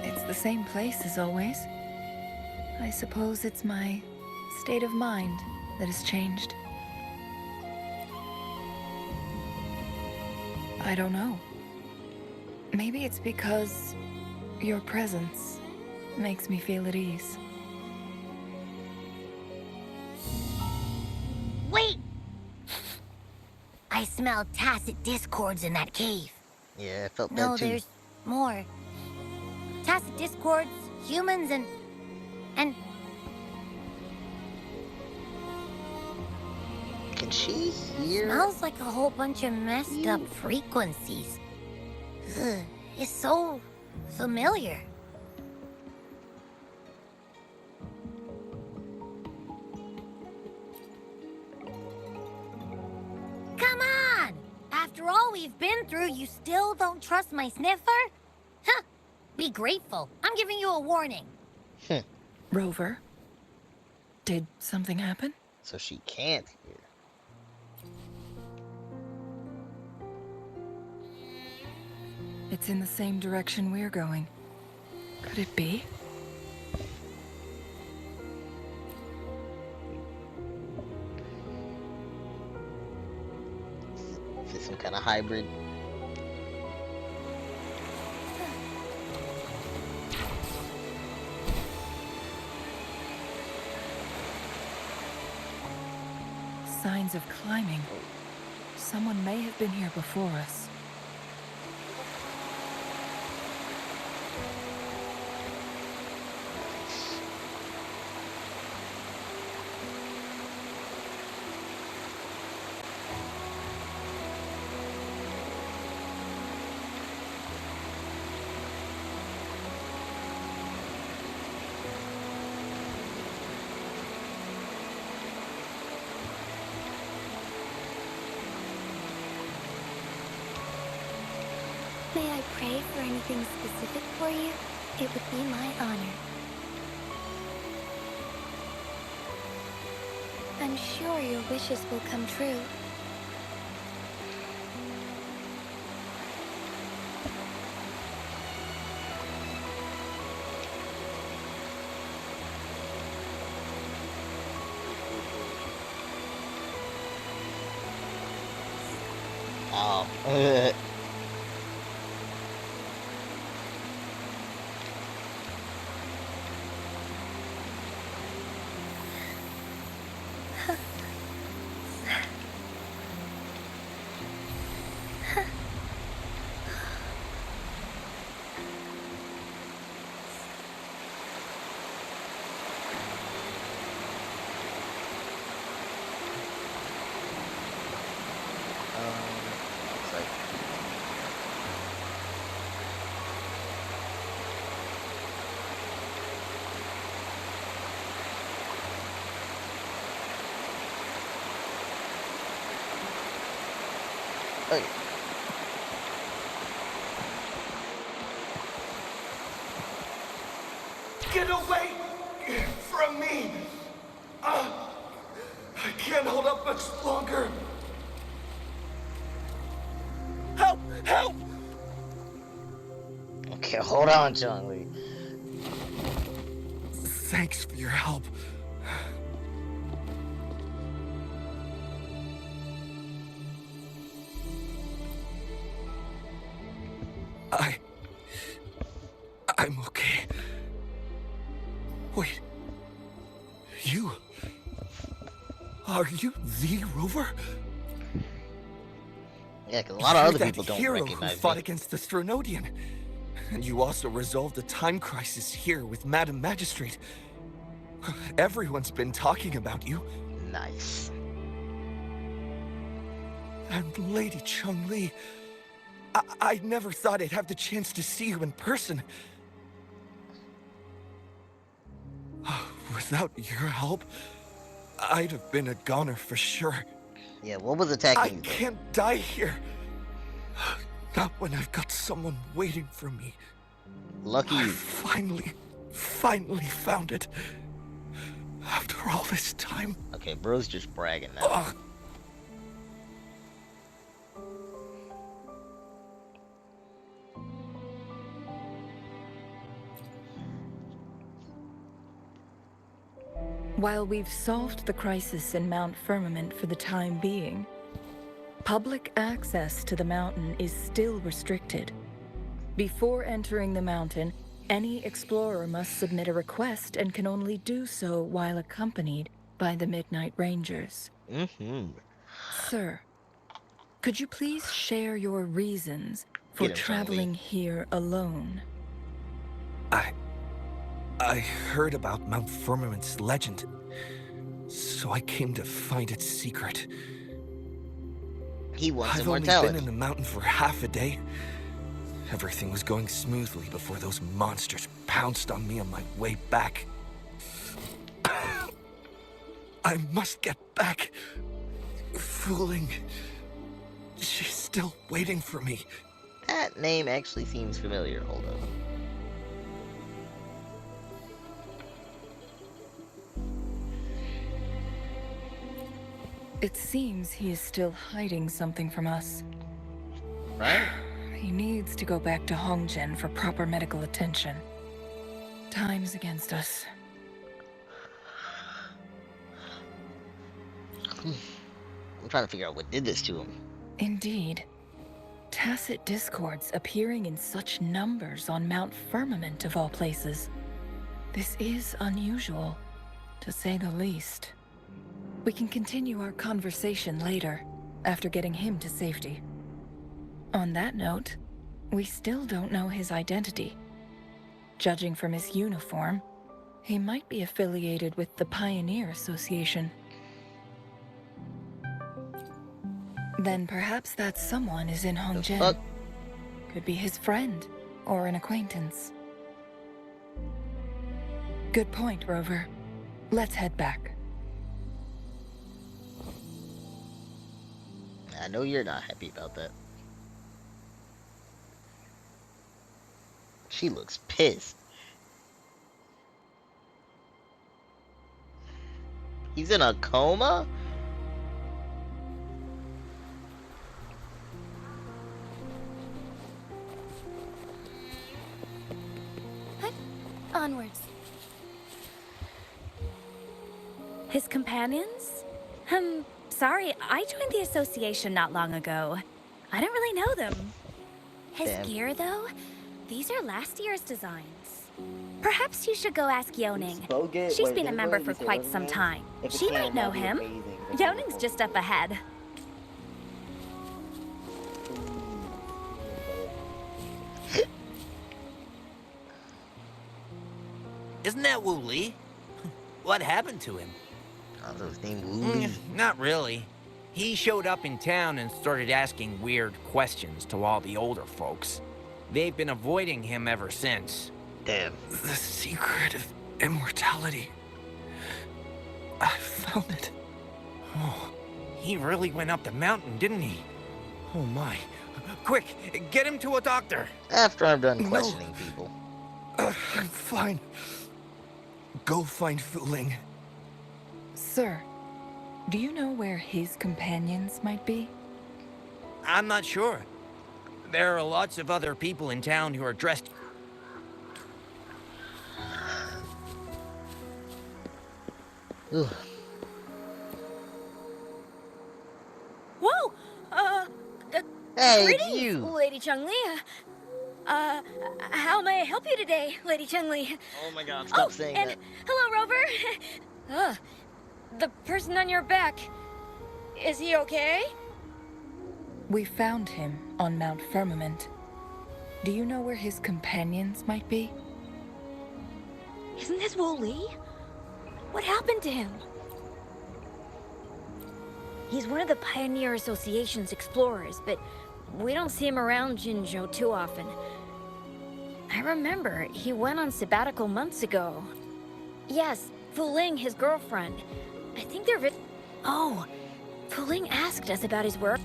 It's the same place as always. I suppose it's my state of mind that has changed. I don't know. Maybe it's because your presence makes me feel at ease. Wait! I smell tacit discords in that cave. Yeah, I felt No, that too. there's more. Tacit discords, humans, and... Can she hear? Smells like a whole bunch of messed up frequencies. Ugh, it's so familiar. Come on! After all we've been through, you still don't trust my sniffer? Huh! Be grateful. I'm giving you a warning. Rover, did something happen? So she can't hear. It's in the same direction we're going. Could it be? Is this some kind of hybrid? Signs of climbing. Someone may have been here before us. May I pray for anything specific for you? It would be my honor. I'm sure your wishes will come true. Oh. Looks like okay. Get away from me! I can't hold up much longer. Help! Help! Okay, hold on, Changli. Thanks for your help. I'm okay. Wait. You... Are you the Rover? Yeah, because a lot of other You're people that don't hero who recognize fought me. against the Stronodian. And you also resolved the time crisis here with Madam Magistrate. Everyone's been talking about you. Nice. And Lady Changli, I never thought I'd have the chance to see you in person. Without your help, I'd have been a goner for sure. Yeah, what was attacking you? I can't die here. Not when I've got someone waiting for me. Lucky I you. finally found it. After all this time. Okay, bro's just bragging now. While we've solved the crisis in Mount Firmament for the time being, public access to the mountain is still restricted. Before entering the mountain, any explorer must submit a request and can only do so while accompanied by the Midnight Rangers. Sir, could you please share your reasons for traveling here alone? I heard about Mount Firmament's legend, so I came to find its secret. He wants I've immortality. only been in the mountain for half a day. Everything was going smoothly before those monsters pounced on me on my way back. I must get back. Fooling. She's still waiting for me. That name actually seems familiar. Hold up. It seems he is still hiding something from us. Right? He needs to go back to Hongzhen for proper medical attention. Time's against us. I'm trying to figure out what did this to him. Indeed. Tacit discords appearing in such numbers on Mount Firmament of all places. This is unusual, to say the least. We can continue our conversation later, after getting him to safety. On that note, we still don't know his identity. Judging from his uniform, he might be affiliated with the Pioneer Association. Then perhaps that someone is in Hongzhen. Could be his friend, or an acquaintance. Good point, Rover. Let's head back. I know you're not happy about that. She looks pissed. He's in a coma? Onwards. His companions? Sorry, I joined the association not long ago. I don't really know them. His Damn. gear, though? These are last year's designs. Perhaps you should go ask Yoning. She's been a member for quite some time. She might know him. Yoning's just up ahead. Isn't that Wu Li? What happened to him? Oh, his name Wu Li. Not really. He showed up in town and started asking weird questions to all the older folks. They've been avoiding him ever since. Damn. The secret of immortality. I found it. Oh, he really went up the mountain, didn't he? Oh my. Quick, get him to a doctor. After I'm done questioning people. I'm fine. Go find Fu Ling. Sir, do you know where his companions might be? I'm not sure. There are lots of other people in town who are dressed. Ugh. Whoa! Hey, Greetings, you. Lady Changli. How may I help you today, Lady Changli? Oh my god, stop saying and that. hello, Rover. The person on your back. Is he okay? We found him on Mount Firmament. Do you know where his companions might be? Isn't this Wu Li? What happened to him? He's one of the Pioneer Association's explorers, but we don't see him around Jinzhou too often. I remember he went on sabbatical months ago. Yes, Fu Ling, his girlfriend. I think they're Oh, Fu Ling asked us about his work.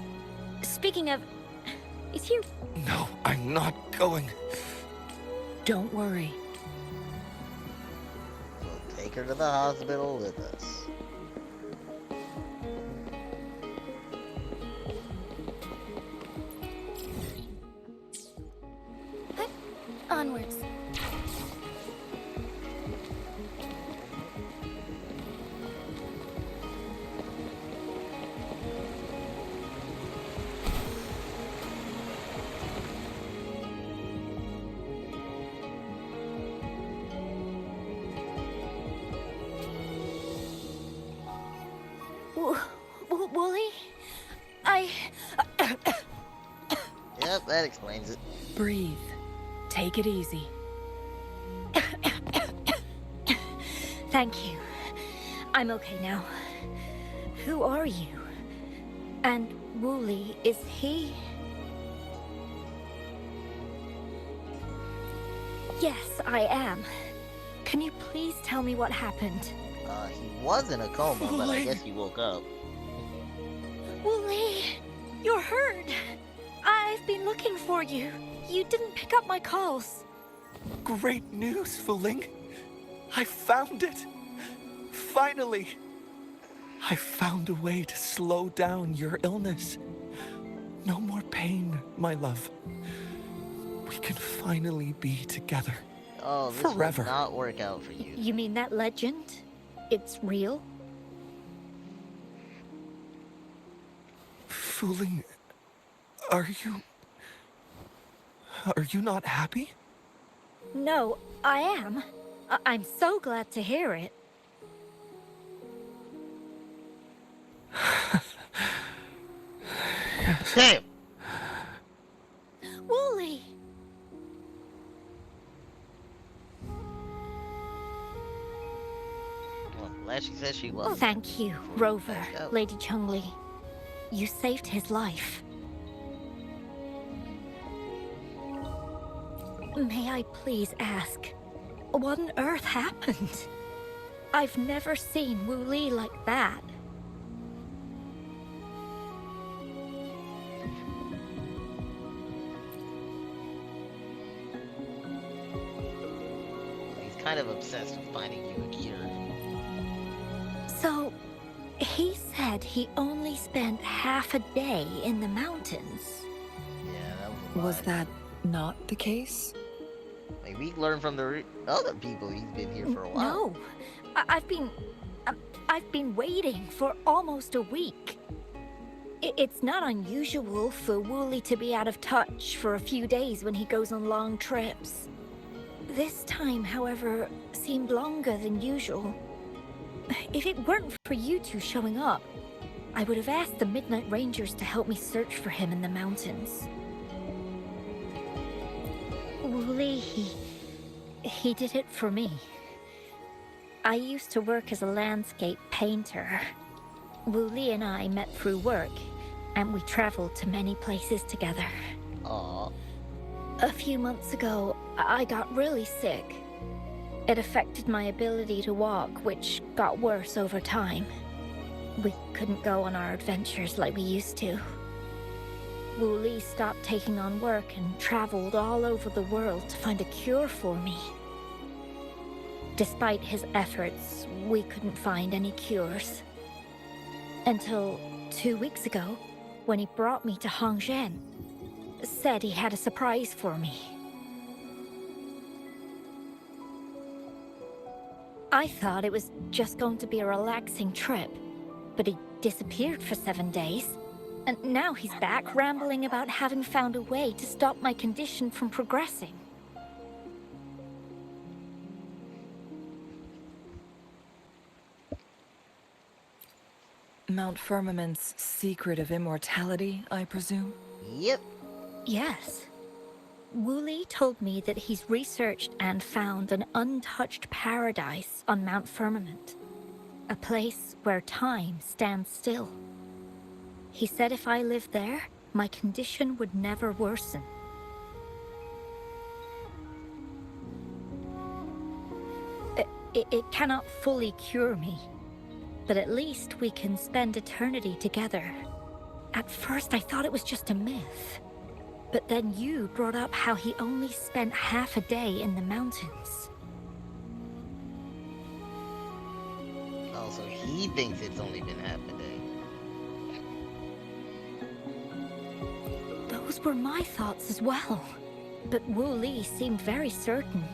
Speaking of, is he... No, I'm not going. Don't worry. We'll take her to the hospital with us. Onwards. Wooly? Yep, that explains it. Breathe. Take it easy. Thank you. I'm okay now. Who are you? And Wooly, is he... Yes, I am. Can you please tell me what happened? He was in a coma, but I guess he woke up. Wooly, you're hurt. I've been looking for you. You didn't pick up my calls. Great news, Fu Ling. I found it. Finally. I found a way to slow down your illness. No more pain, my love. We can finally be together. Oh, this forever. will not work out for you. You mean that legend? It's real? Fu Ling, are you not happy? No, I am. I'm so glad to hear it. Damn! Wooly! Well, glad she said she was. Thank you, Rover, Let's go. Lady Changli. You saved his life. May I please ask, what on earth happened? I've never seen Wu Li like that. He's kind of obsessed with finding you a gear. So, he said he only spent half a day in the mountains. Yeah, that was a lie. Was that not the case? Like, we learned from the other people he's been here for a while. No, I've been waiting for almost a week. It's not unusual for Wooly to be out of touch for a few days when he goes on long trips. This time, however, seemed longer than usual. If it weren't for you two showing up, I would have asked the Midnight Rangers to help me search for him in the mountains. Wooly, he did it for me. I used to work as a landscape painter. Wooly and I met through work, and we traveled to many places together. Aww. A few months ago, I got really sick. It affected my ability to walk, which got worse over time. We couldn't go on our adventures like we used to. Wooly stopped taking on work and traveled all over the world to find a cure for me. Despite his efforts, we couldn't find any cures. Until 2 weeks ago, when he brought me to Hongzhen. Said he had a surprise for me. I thought it was just going to be a relaxing trip, but he disappeared for 7 days. And now he's back rambling about having found a way to stop my condition from progressing. Mount Firmament's secret of immortality, I presume? Yep. Yes. Wooly told me that he's researched and found an untouched paradise on Mount Firmament. A place where time stands still. He said if I lived there, my condition would never worsen. It cannot fully cure me, but at least we can spend eternity together. At first I thought it was just a myth, but then you brought up how he only spent half a day in the mountains. Also, he thinks it's only been half a day. Those were my thoughts as well, but Wooly seemed very certain.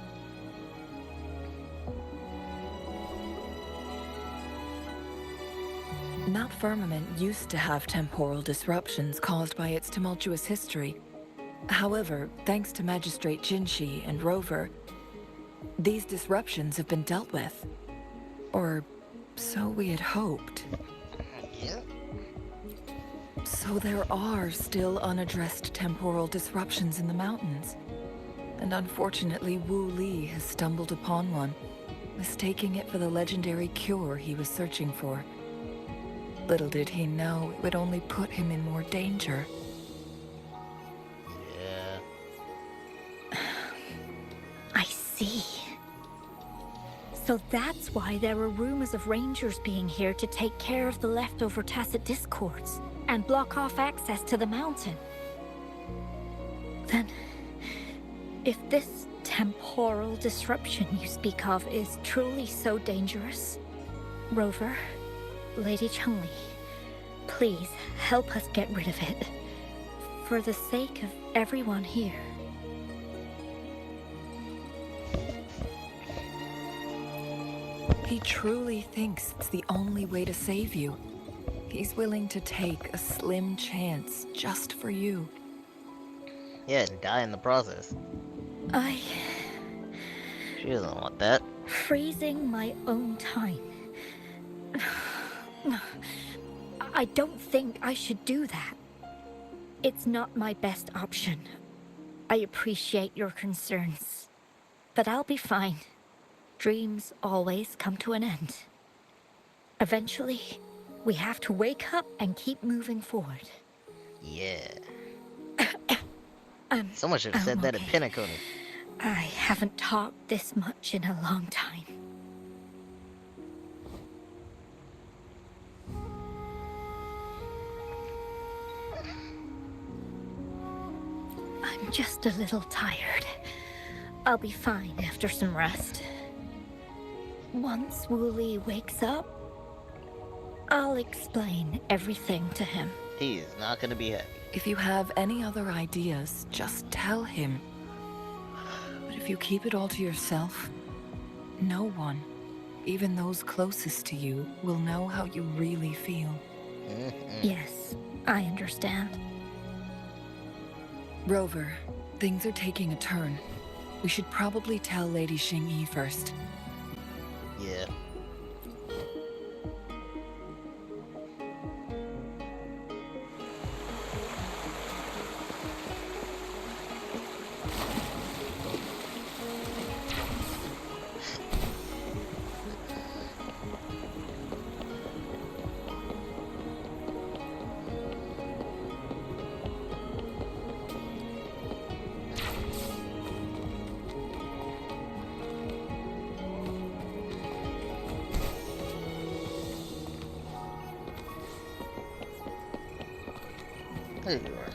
Mount Firmament used to have temporal disruptions caused by its tumultuous history. However, thanks to Magistrate Jinshi and Rover, these disruptions have been dealt with. Or so we had hoped. Yeah. So there are still unaddressed temporal disruptions in the mountains. And unfortunately, Wu Li has stumbled upon one, mistaking it for the legendary cure he was searching for. Little did he know it would only put him in more danger. Yeah. I see. So that's why there were rumors of rangers being here to take care of the leftover tacit discords and block off access to the mountain. Then, if this temporal disruption you speak of is truly so dangerous, Rover, Lady Changli, please help us get rid of it. For the sake of everyone here. He truly thinks it's the only way to save you. He's willing to take a slim chance just for you. Yeah, and die in the process. She doesn't want that. Freezing my own time. I don't think I should do that. It's not my best option. I appreciate your concerns, but I'll be fine. Dreams always come to an end. Eventually, we have to wake up and keep moving forward. Yeah. Someone should have said that at Pinnacle. I haven't talked this much in a long time. I'm just a little tired. I'll be fine after some rest. Once Wooly wakes up, I'll explain everything to him. He is not gonna be happy. If you have any other ideas, just tell him. But if you keep it all to yourself, no one, even those closest to you, will know how you really feel. Yes, I understand. Rover, things are taking a turn. We should probably tell Lady Xingyi first. Yeah. There you are.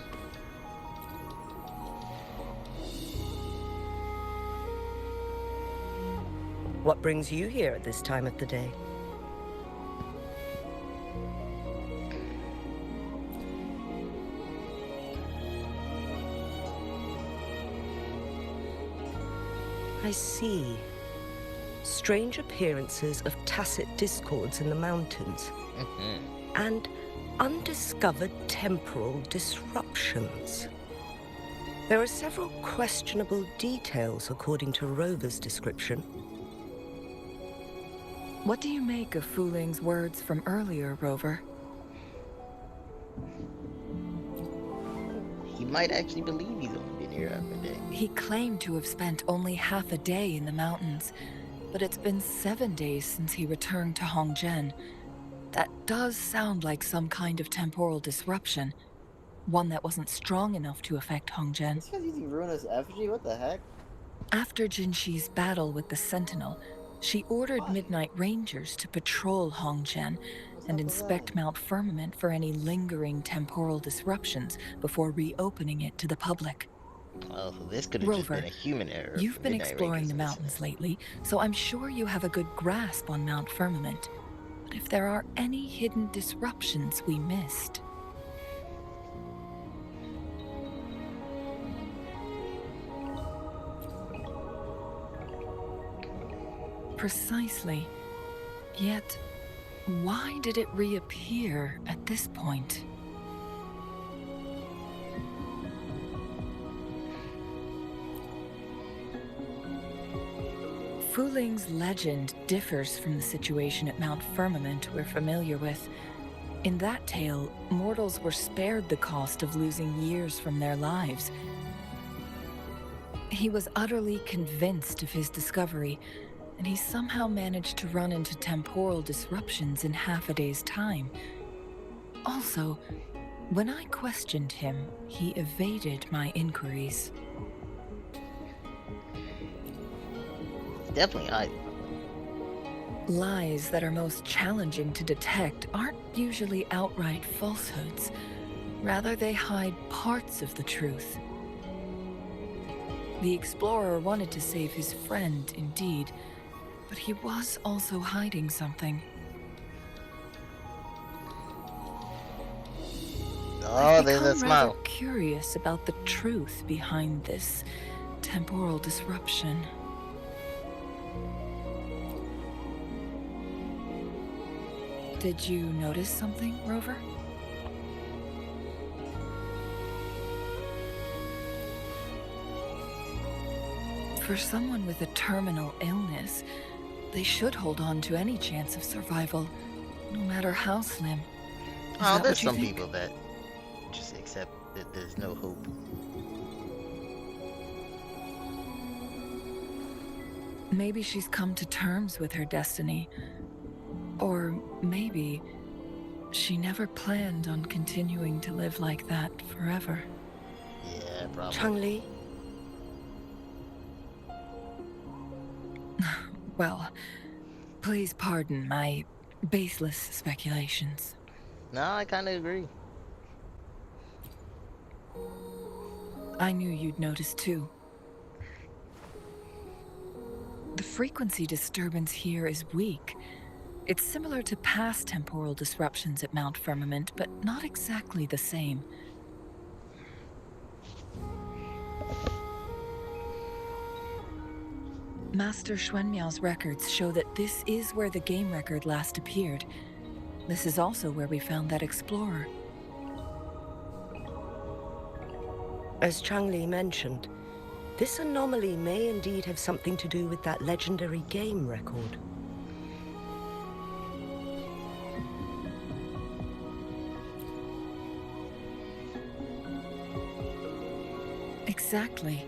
What brings you here at this time of the day? I see. Strange appearances of tacit discords in the mountains. And undiscovered temporal disruptions. There are several questionable details according to Rover's description. What do you make of Fu Ling's words from earlier, Rover? He might actually believe he's only been here half a day. He claimed to have spent only half a day in the mountains, but it's been 7 days since he returned to Hongzhen. That does sound like some kind of temporal disruption. One that wasn't strong enough to affect Hongzhen. This guy's using ruinous effigy? What the heck? After Jinxi's battle with the Sentinel, she ordered Midnight Rangers to patrol Hongzhen and inspect Mount Firmament for any lingering temporal disruptions before reopening it to the public. Well, this could have just Rover, been a human error. You've been Midnight exploring Rangers the mountains lately, so I'm sure you have a good grasp on Mount Firmament. But if there are any hidden disruptions we missed... Precisely. Yet, why did it reappear at this point? Fu Ling's legend differs from the situation at Mount Firmament we're familiar with. In that tale, mortals were spared the cost of losing years from their lives. He was utterly convinced of his discovery, and he somehow managed to run into temporal disruptions in half a day's time. Also, when I questioned him, he evaded my inquiries. Definitely I. Lies that are most challenging to detect aren't usually outright falsehoods. Rather, they hide parts of the truth. The explorer wanted to save his friend, indeed, but he was also hiding something. Oh, there's a smile. I'm curious about the truth behind this temporal disruption. Did you notice something, Rover? For someone with a terminal illness, they should hold on to any chance of survival, no matter how slim. Oh, there's some people that just accept that there's no hope. Maybe she's come to terms with her destiny. Or maybe she never planned on continuing to live like that forever. Yeah, probably. Changli? Well, please pardon my baseless speculations. No, I kind of agree. I knew you'd notice too. The frequency disturbance here is weak. It's similar to past temporal disruptions at Mount Firmament, but not exactly the same. Master Xuanmiao's records show that this is where the game record last appeared. This is also where we found that explorer. As Changli mentioned, this anomaly may indeed have something to do with that legendary game record. Exactly.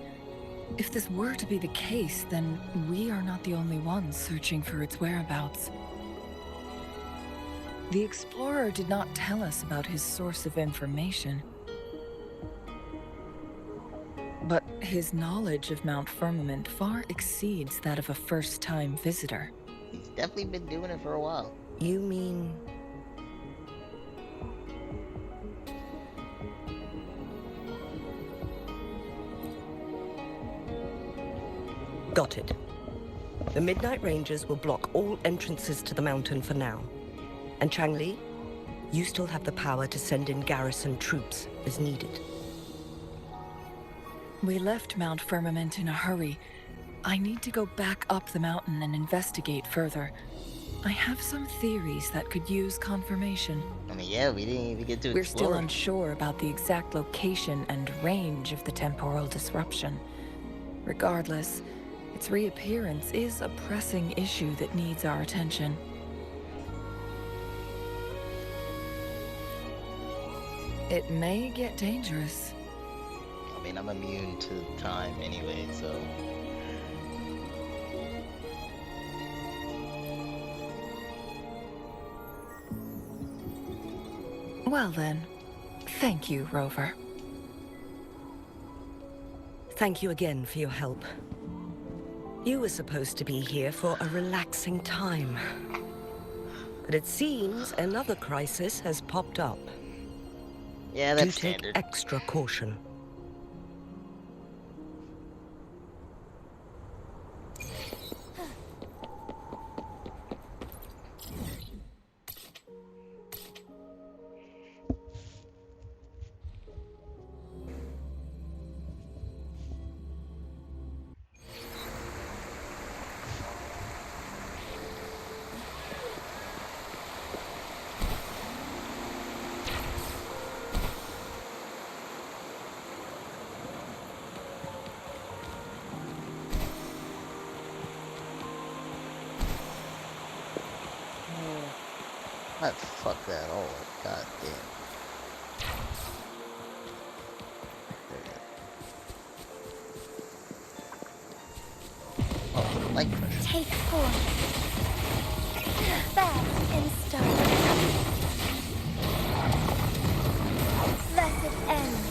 If this were to be the case, then we are not the only ones searching for its whereabouts. The explorer did not tell us about his source of information. But his knowledge of Mount Firmament far exceeds that of a first-time visitor. He's definitely been doing it for a while. You mean... Got it. The Midnight Rangers will block all entrances to the mountain for now. And Changli, you still have the power to send in garrison troops as needed. We left Mount Firmament in a hurry. I need to go back up the mountain and investigate further. I have some theories that could use confirmation. I mean, yeah, we didn't even get to We're explore. still unsure about the exact location and range of the temporal disruption. Regardless, its reappearance is a pressing issue that needs our attention. It may get dangerous. I mean, I'm immune to time anyway, so... Well then, thank you, Rover. Thank you again for your help. You were supposed to be here for a relaxing time. But it seems another crisis has popped up. Yeah, that's Do take standard. extra caution. I fuck that all up. God damn. Oh, light pressure. Take 4. Fast and start. Thus it ends.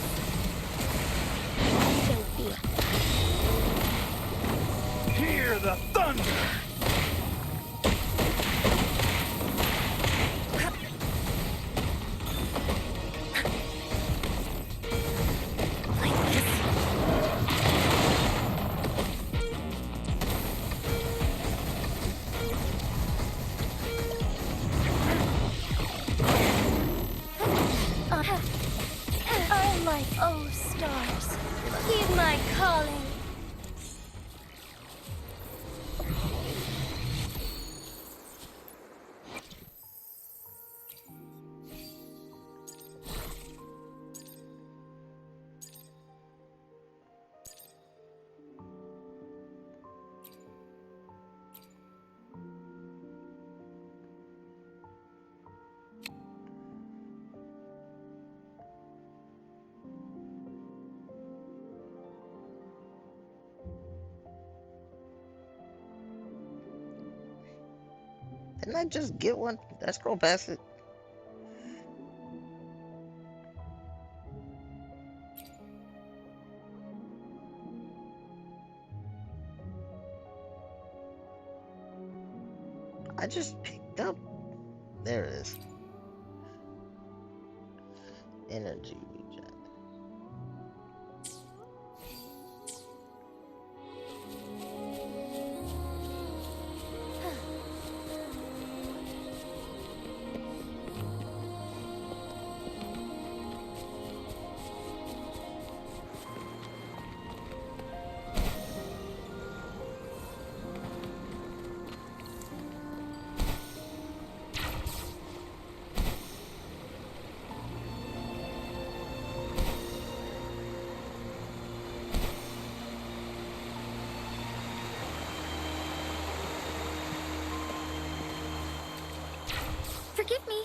So be it. Hear the thunder! Oh my, oh stars, heed my calling. Didn't I just get one? Did I scroll past it? I just picked up. There it is. Energy regen. Forgive me.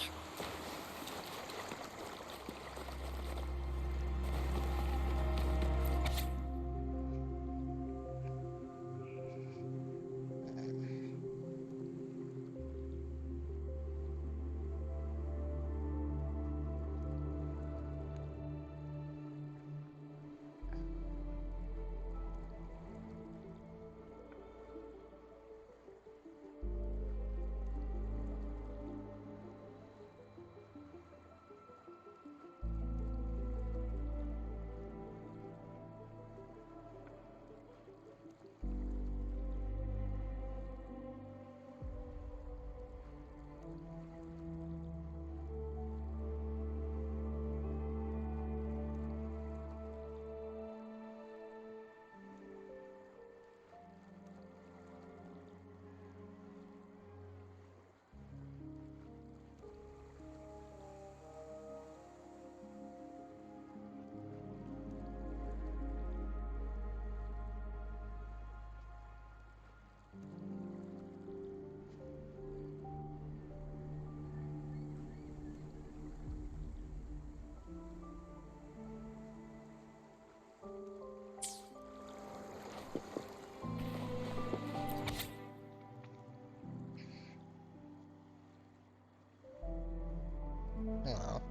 Oh.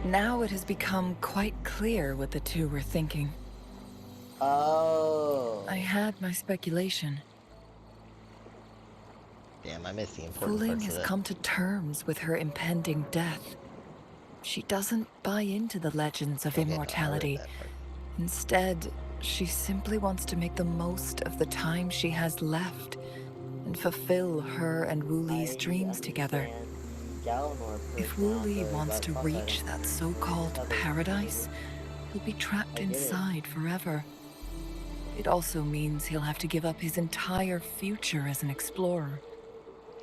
Now it has become quite clear what the two were thinking. Oh. I had my speculation. Damn, I missed the important Fuling parts of has that. come to terms with her impending death. She doesn't buy into the legends of Okay, no, I read immortality. that part. Instead, she simply wants to make the most of the time she has left and fulfill her and Wuli's dreams together. If Wuli wants to reach that so-called paradise, he'll be trapped inside forever. It also means he'll have to give up his entire future as an explorer.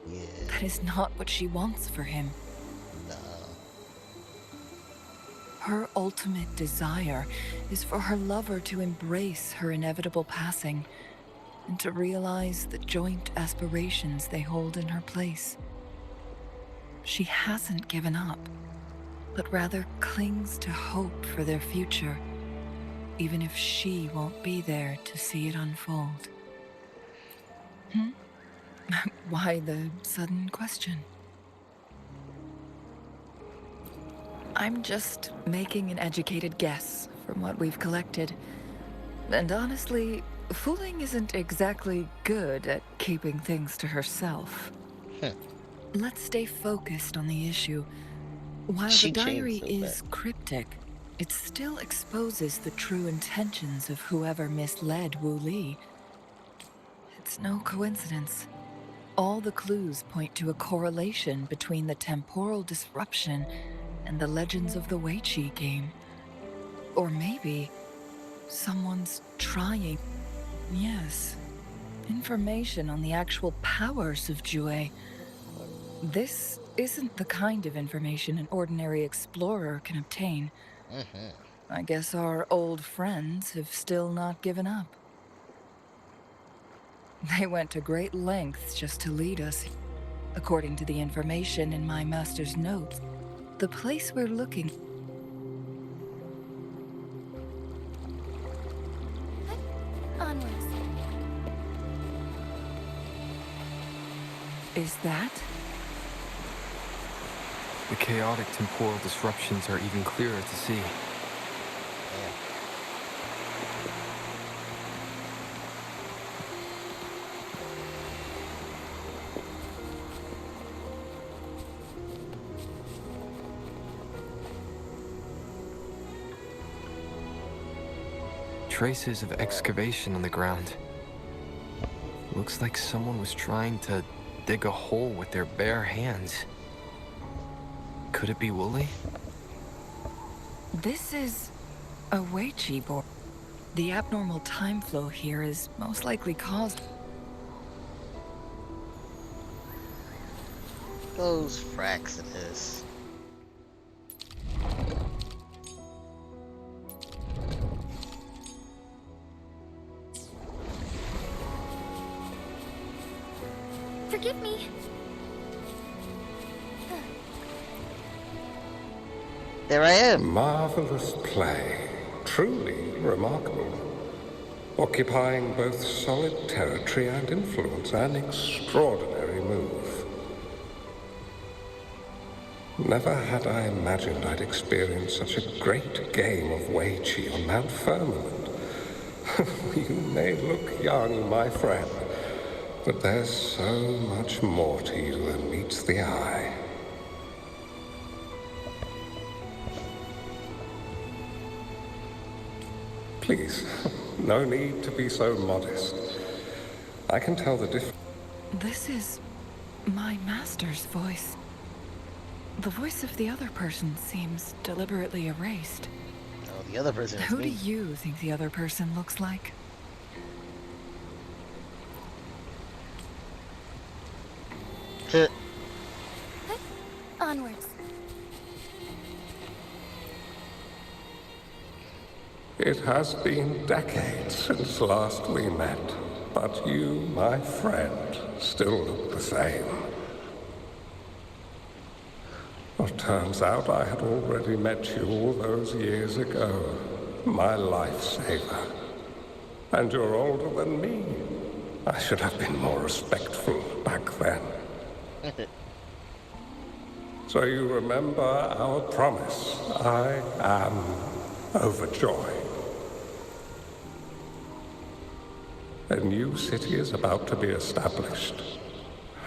Yeah. That is not what she wants for him. No. Her ultimate desire is for her lover to embrace her inevitable passing and to realize the joint aspirations they hold in her place. She hasn't given up, but rather clings to hope for their future, even if she won't be there to see it unfold. Why the sudden question? I'm just making an educated guess from what we've collected. And honestly, Fuling isn't exactly good at keeping things to herself. Let's stay focused on the issue. While She the diary changed so is cryptic, it still exposes the true intentions of whoever misled Wu Li. It's no coincidence. All the clues point to a correlation between the temporal disruption and the legends of the Weiqi game. Or maybe someone's trying. Yes, information on the actual powers of Jue. This isn't the kind of information an ordinary explorer can obtain. I guess our old friends have still not given up. They went to great lengths just to lead us. According to the information in my master's notes, the place we're looking... Onwards. Is that? The chaotic temporal disruptions are even clearer to see. Traces of excavation on the ground. Looks like someone was trying to dig a hole with their bare hands. Could it be Wooly? This is a Weiqi board. The abnormal time flow here is most likely caused... Those Fraxinus. Forgive me. There I am. Marvelous play. Truly remarkable. Occupying both solid territory and influence, an extraordinary move. Never had I imagined I'd experience such a great game of Wei Qi on Mount Firmament. You may look young, my friend, but there's so much more to you than meets the eye. Please, no need to be so modest. I can tell the difference. This is my master's voice. The voice of the other person seems deliberately erased. Oh, the other person is Who me. do you think the other person looks like? Onwards. It has been decades since last we met, but you, my friend, still look the same. Well, turns out I had already met you all those years ago, my lifesaver. And you're older than me. I should have been more respectful back then. So you remember our promise. I am overjoyed. A new city is about to be established.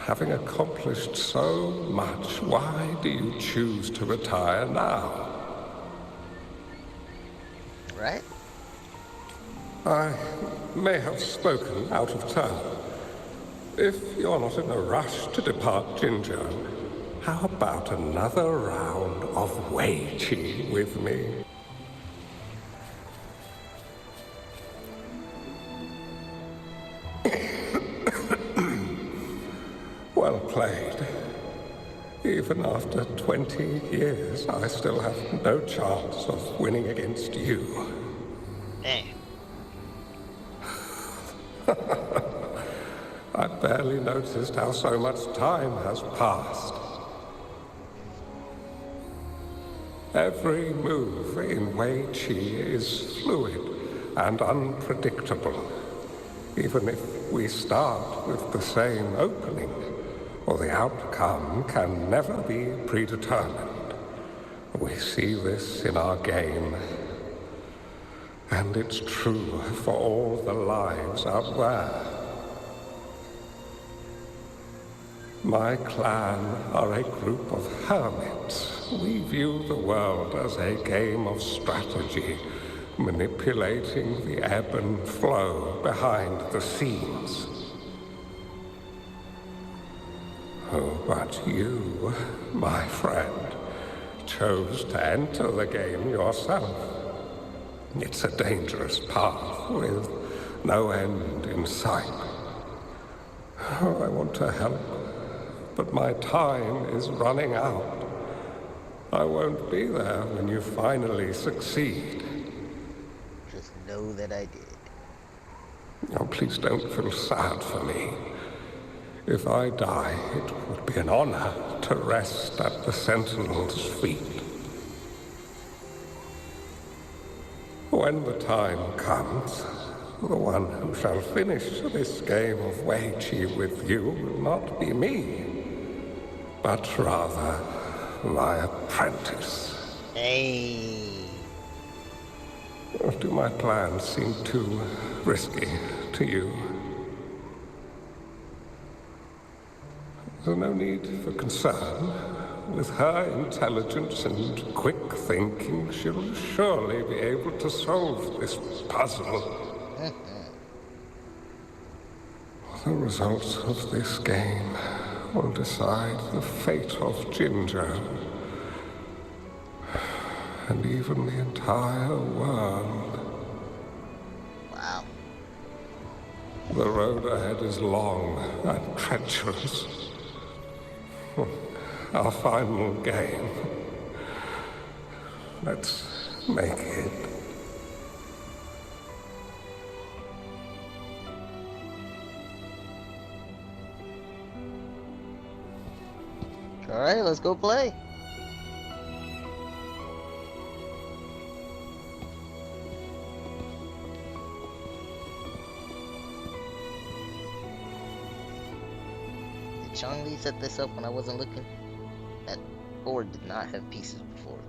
Having accomplished so much, why do you choose to retire now? Right? I may have spoken out of turn. If you're not in a rush to depart Jinzhou, how about another round of Wei Qi with me? Well played. Even after 20 years, I still have no chance of winning against you. I barely noticed how so much time has passed. Every move in Wei Qi is fluid and unpredictable. Even if we start with the same opening, or the outcome can never be predetermined. We see this in our game, and it's true for all the lives out there. My clan are a group of hermits. We view the world as a game of strategy, manipulating the ebb and flow behind the scenes. Oh, but you, my friend, chose to enter the game yourself. It's a dangerous path with no end in sight. Oh, I want to help, but my time is running out. I won't be there when you finally succeed. Just know that I did. Oh, please don't feel sad for me. If I die, it would be an honor to rest at the Sentinel's feet. When the time comes, the one who shall finish this game of Wei Qi with you will not be me, but rather my apprentice. Hey. Do my plans seem too risky to you? There's no need for concern. With her intelligence and quick thinking, she'll surely be able to solve this puzzle. The results of this game will decide the fate of Jinzhou, and even the entire world. Wow. The road ahead is long and treacherous. Our final game. Let's make it. Alright, let's go play. Did Changli set this up when I wasn't looking? That board did not have pieces before.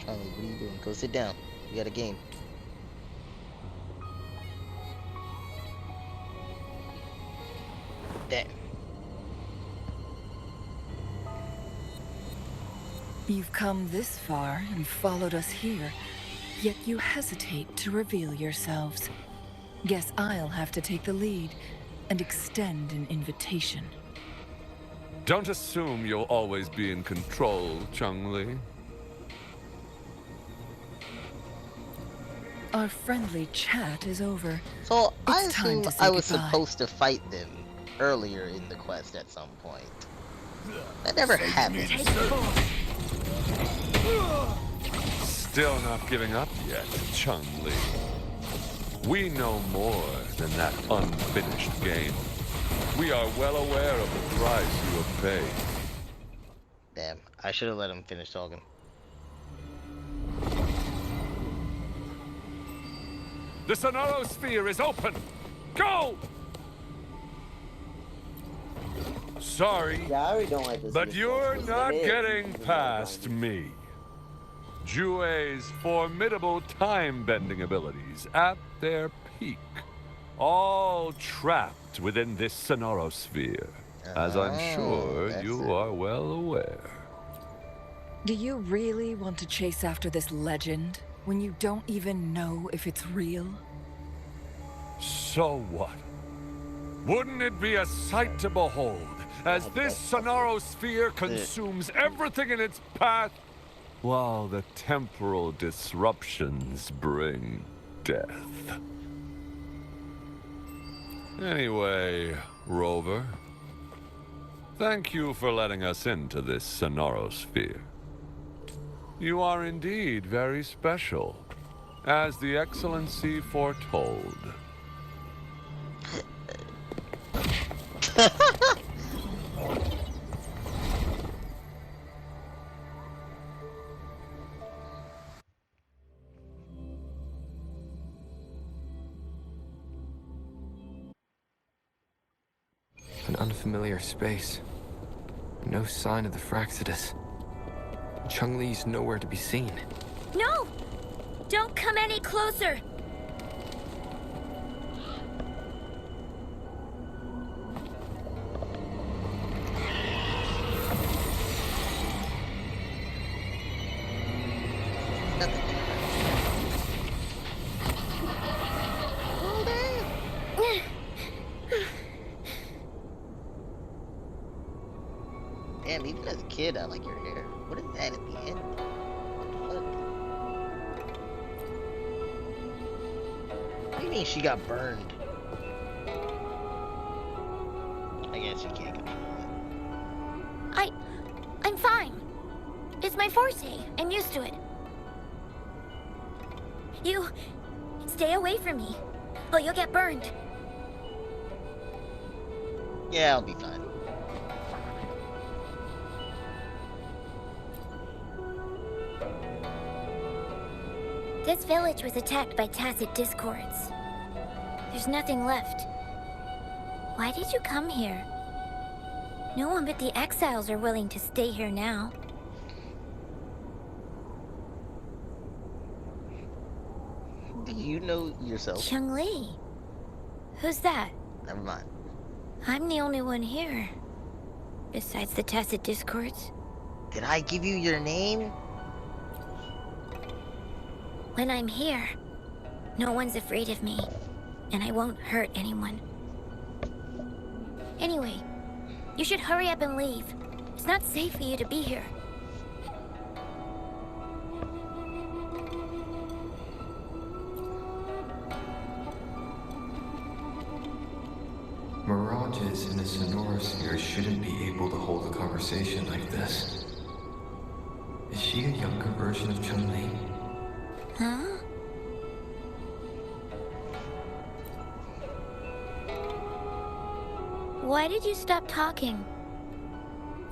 Changli, what are you doing? Go sit down. We got a game. Damn. You've come this far and followed us here, yet you hesitate to reveal yourselves. Guess I'll have to take the lead and extend an invitation. Don't assume you'll always be in control, Changli. Our friendly chat is over. So I It's time assume to say I was goodbye. supposed to fight them earlier in the quest at some point. That never happened. Still not giving up yet, Changli. We know more than that unfinished game. We are well aware of the price you have paid. Damn, I should have let him finish talking. The Sonoro Sphere is open! Go! Sorry, Yeah, I already don't like this. but you're not getting past me. Jue's formidable time-bending abilities at their peak. All trapped within this Sonoro Sphere, as I'm sure you are well aware. Do you really want to chase after this legend when you don't even know if it's real? So what? Wouldn't it be a sight to behold as this Sonoro Sphere consumes everything in its path, while the temporal disruptions bring death? Anyway, Rover, thank you for letting us into this Sonoro Sphere. You are indeed very special, as the Excellency foretold. An unfamiliar space. No sign of the Fraxidus. Chungli's nowhere to be seen. No! Don't come any closer! Damn, even as a kid, I like your hair. What is that at the end? What do you mean she got burned? I guess you can't control it. I'm fine. It's my forte. I'm used to it. You stay away from me, or you'll get burned. Yeah, I'll be fine. This village was attacked by tacit discords. There's nothing left. Why did you come here? No one but the exiles are willing to stay here now. Do you know yourself? Changli. Who's that? Never mind. I'm the only one here. Besides the tacit discords. Did I give you your name? When I'm here, no one's afraid of me, and I won't hurt anyone. Anyway, you should hurry up and leave. It's not safe for you to be here. the Sonora Sphere shouldn't be able to hold a conversation like this. Is she a younger version of Changli? Huh? Why did you stop talking?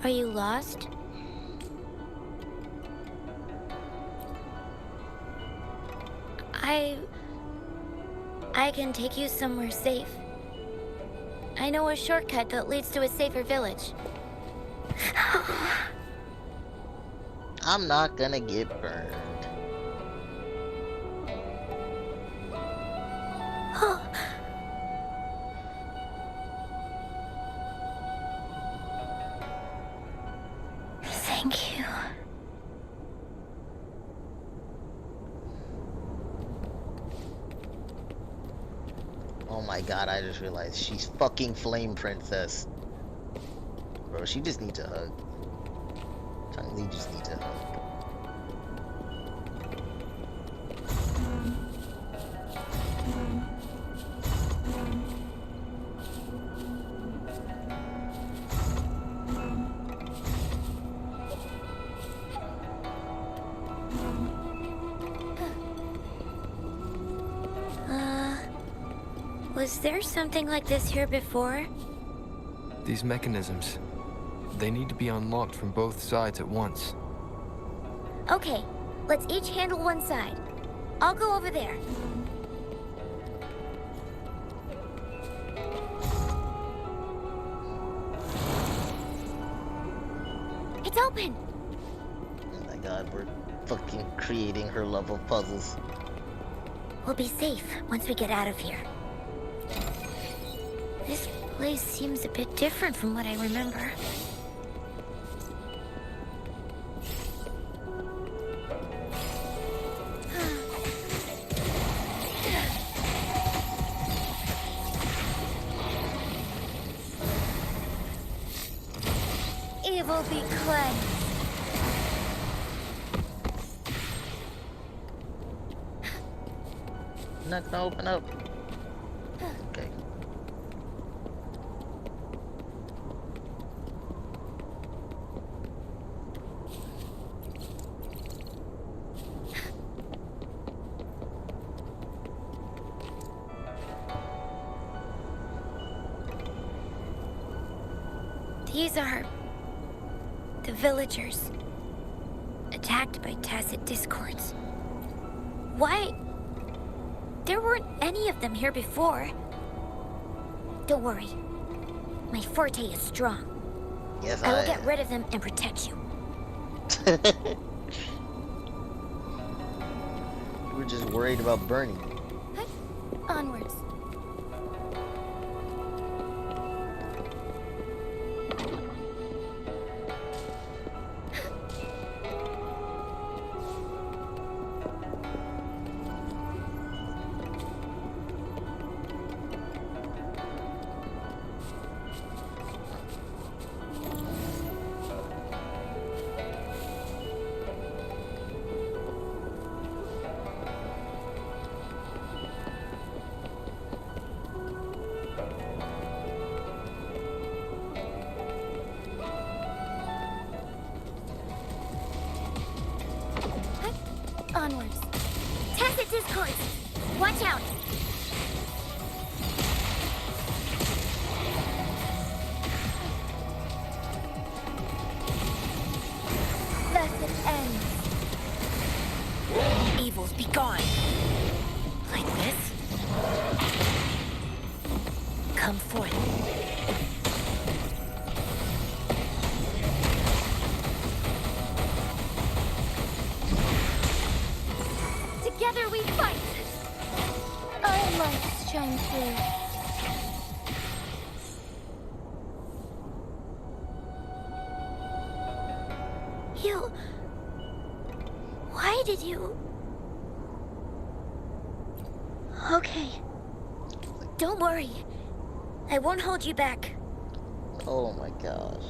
Are you lost? I can take you somewhere safe. I know a shortcut that leads to a safer village. I'm not gonna get burned. Thank you. Oh my god, I just realized she's fucking Flame Princess. Bro, she just needs a hug. Changli just needs a hug. Was there something like this here before? These mechanisms, they need to be unlocked from both sides at once. Okay, let's each handle one side. I'll go over there. It's open! Oh my god, we're fucking creating her love of puzzles. We'll be safe once we get out of here. This place seems a bit different from what I remember. Evil be cleansed. Not gonna open up. Okay. These are the villagers attacked by tacit discords. Why? There weren't any of them here before. Don't worry. My forte is strong. Yes, I will get rid of them and protect you. We're just worried about burning. Onwards. Onwards. Tacit discords! Watch out! Thus it ends. Evils be gone. Like this? Come forth. Together we fight! Our lights shine through. You... Why did you... Okay. Don't worry. I won't hold you back. Oh my gosh.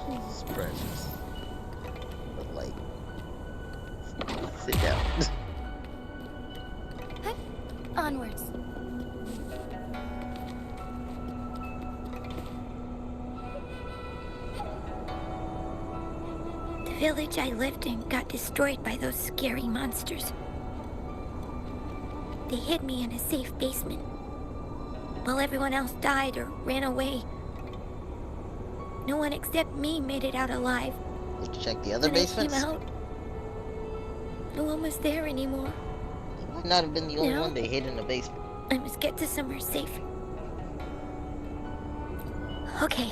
Jesus precious. But like, sit down. Onwards. The village I lived in got destroyed by those scary monsters. They hid me in a safe basement, while everyone else died or ran away. No one except me made it out alive. Did you check the other When basements? I came out, no one was there anymore. You might not have been the only No. one they hid in the basement. I must get to somewhere safe. Okay.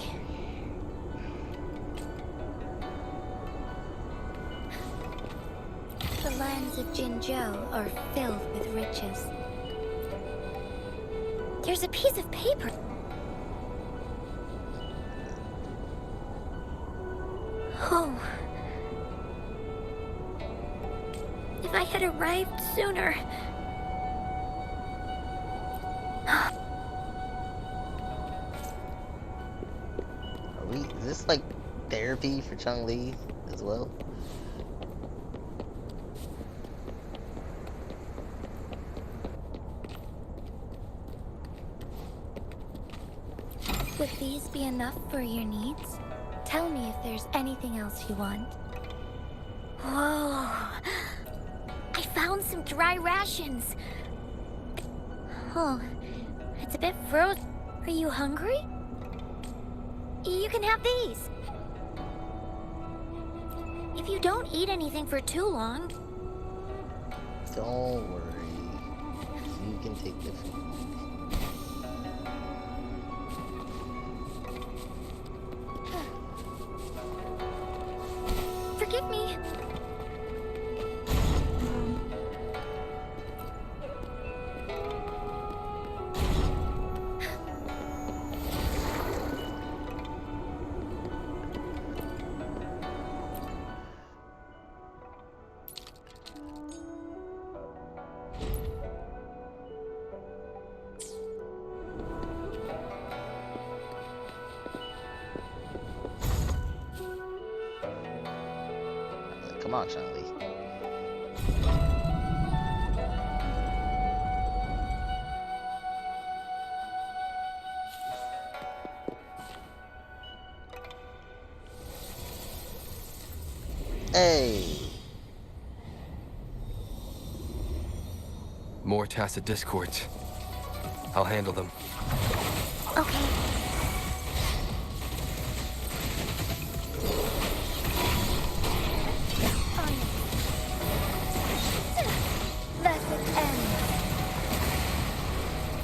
The lands of Jinzhou are filled with riches. There's a piece of paper. Oh. If I had arrived sooner. Is this like therapy for Changli as well? Would these be enough for your needs? Tell me if there's anything else you want. Whoa. I found some dry rations. Oh, it's a bit frozen. Are you hungry? You can have these. If you don't eat anything for too long. Don't worry. You can take the food. Forgive me. Come on, Changli. Hey. More tacit discords. I'll handle them. Okay. Let it end.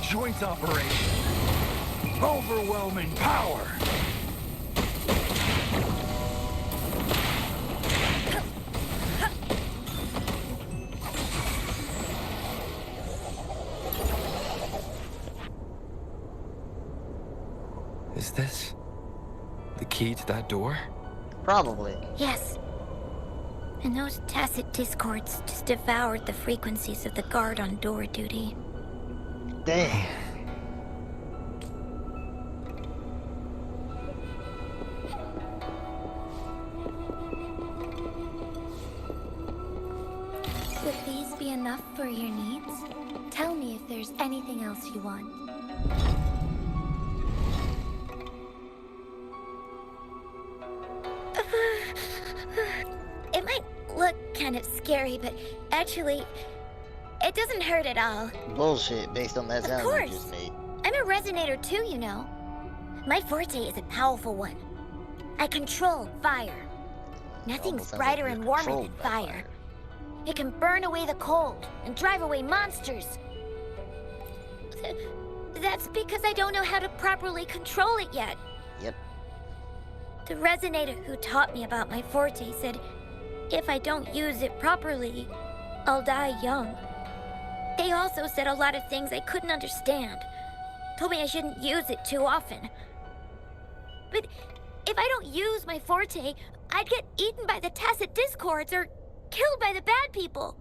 Joint operation. Overwhelming power. Is this the key to that door? Probably. Yes. And those tacit discords just devoured the frequencies of the guard on door duty. Damn. Would these be enough for your needs? Tell me if there's anything else you want. It might look kind of scary, but actually, it doesn't hurt at all. Bullshit, based on that Of sound you course. just made. I'm a resonator too, you know. My forte is a powerful one. I control fire. Nothing's Almost sounds brighter like and you're warmer controlled than by fire. It can burn away the cold and drive away monsters. That's because I don't know how to properly control it yet. Yep. The resonator who taught me about my forte said if I don't use it properly, I'll die young. They also said a lot of things I couldn't understand. Told me I shouldn't use it too often. But if I don't use my forte, I'd get eaten by the tacit discords or killed by the bad people.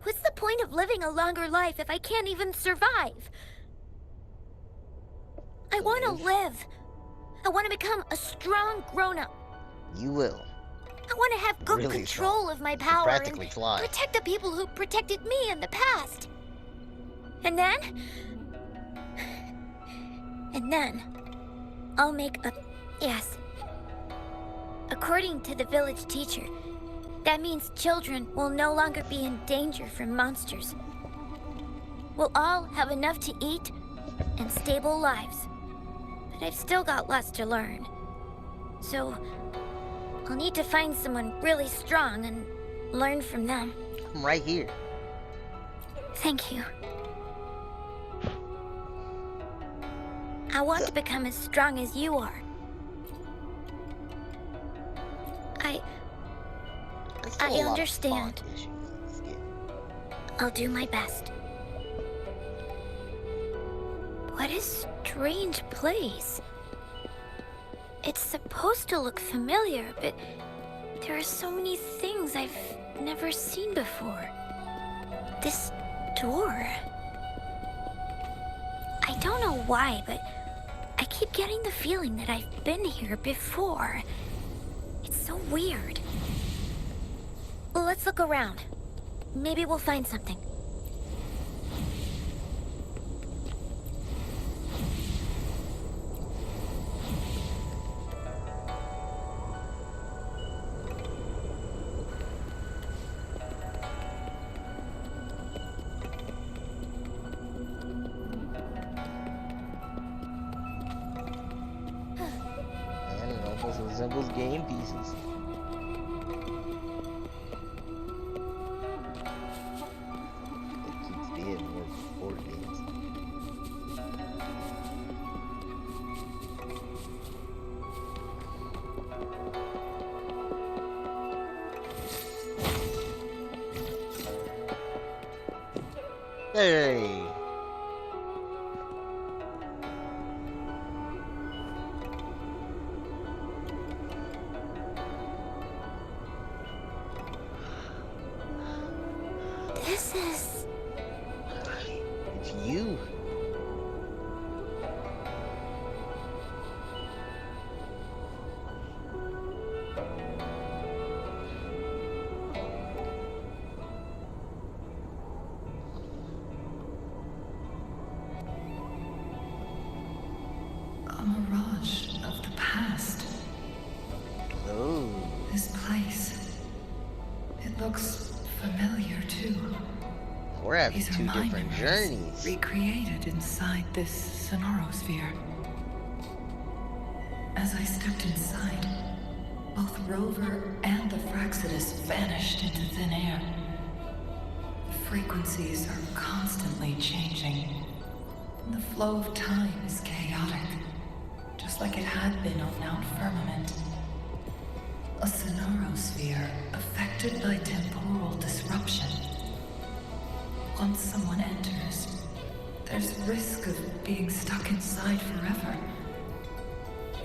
What's the point of living a longer life if I can't even survive? I want to live. I want to become a strong grown-up. You will. I want to have good Really control strong. of my You can power practically and fly. protect the people who protected me in the past. And then... And then... I'll make a... Yes. According to the village teacher, that means children will no longer be in danger from monsters. We'll all have enough to eat and stable lives. But I've still got lots to learn. So, I'll need to find someone really strong and learn from them. I'm right here. Thank you. I want to become as strong as you are. I understand. I'll do my best. What a strange place. It's supposed to look familiar, but there are so many things I've never seen before. This door. I don't know why, but I keep getting the feeling that I've been here before. It's so weird. Let's look around. Maybe we'll find something. Man, it almost resembles game pieces. Board games. Hey! This is... It's you. A mirage of the past. Oh. This place. It looks familiar too. We're having These are two my different memories, journeys. recreated inside this sonorosphere. As I stepped inside, both Rover and the Fraxidus vanished into thin air. The frequencies are constantly changing. And the flow of time is chaotic, just like it had been on Mount Firmament. A sonorosphere affected by temporal disruption. Once someone enters, there's risk of being stuck inside forever.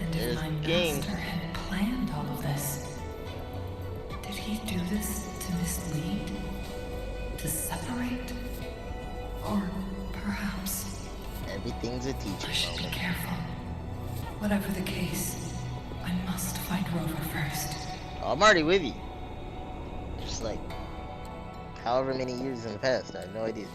And if my master had planned all of this, did he do this to mislead? To separate? Or perhaps... Everything's a teaching I should be moment. careful. Whatever the case, I must find Rover first. I'm already with you. Just like however many years in the past, I have no idea.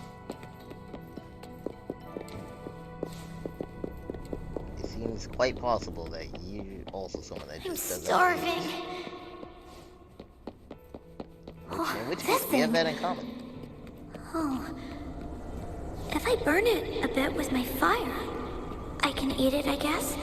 It seems quite possible that you're also someone that just doesn't. Starving. In which case, we have that in common. Oh. If I burn it a bit with my fire, I can eat it, I guess?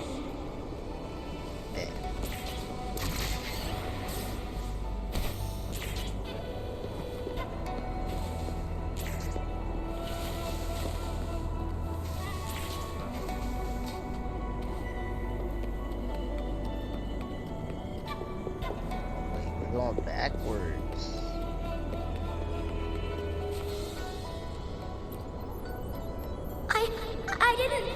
We're going backwards. I didn't...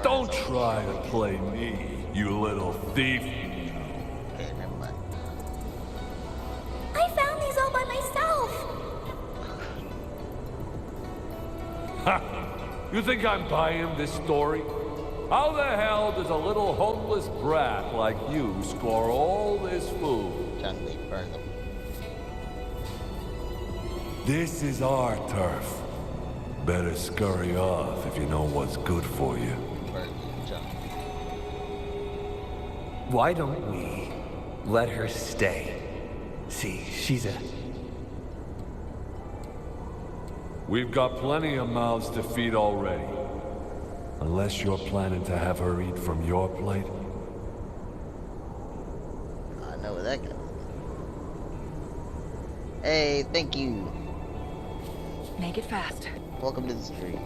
Don't try to play me, you little thief. Okay, never mind. I found these all by myself! Ha! You think I'm buying this story? How the hell does a little homeless brat like you score all this food? Changli, burn them. This is our turf. Better scurry off if you know what's good for you. Why don't we let her stay? See, she's a... We've got plenty of mouths to feed already. Unless you're planning to have her eat from your plate. I know where that goes. Hey, thank you. Make it fast. Welcome to the street.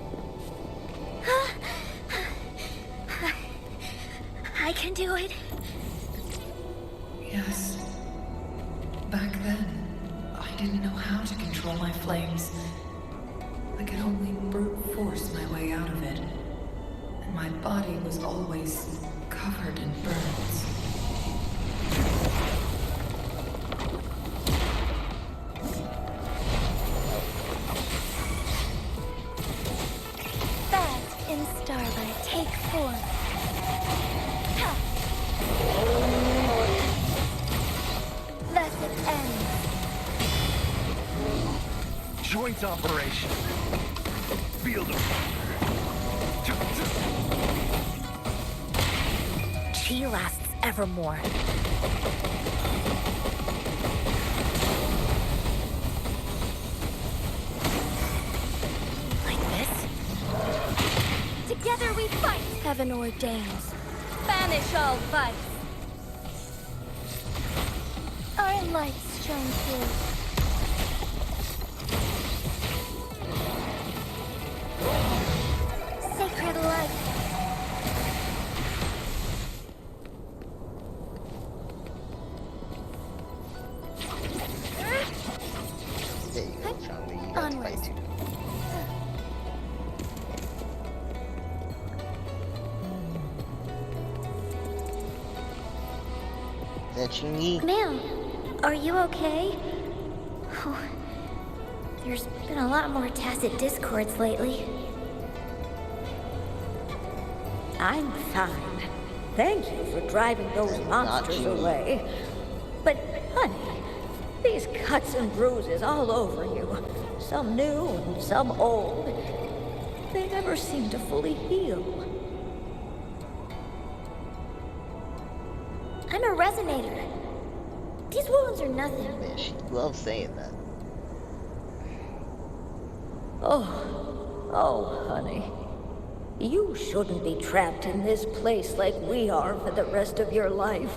I can do it. Yes. Back then, I didn't know how to control my flames. I could only brute force my way out of it. And my body was always covered in burns. Fast in starlight, take form. Ha! Thus it ends. Joint operation. Field of She lasts evermore. Like this? Together we fight. Heaven ordains. Banish all vice. Our lights shone through. Sacred light. There you go, Changli. You got to fight too. Is that Changli? Ma'am, are you okay? Oh, there's been a lot more tacit discords lately. I'm fine. Thank you for driving those monsters away. But, honey, these cuts and bruises all over you, some new and some old, they never seem to fully heal. I'm a resonator. These wounds are nothing. Man, she loves saying that. Oh, honey. You shouldn't be trapped in this place like we are for the rest of your life.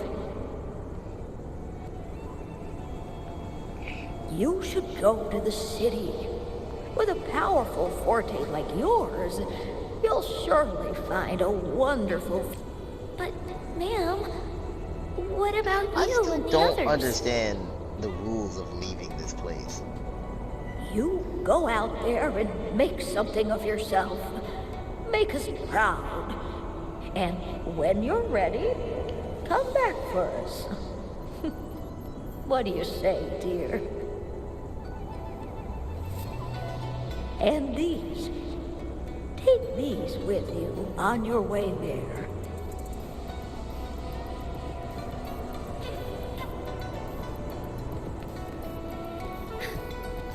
You should go to the city. With a powerful forte like yours, you'll surely find a wonderful... But, ma'am, what about I you still and the don't others? understand the rules of leaving this place. You go out there and make something of yourself. Make us proud. And when you're ready, come back for us. What do you say, dear? And these. Take these with you on your way there.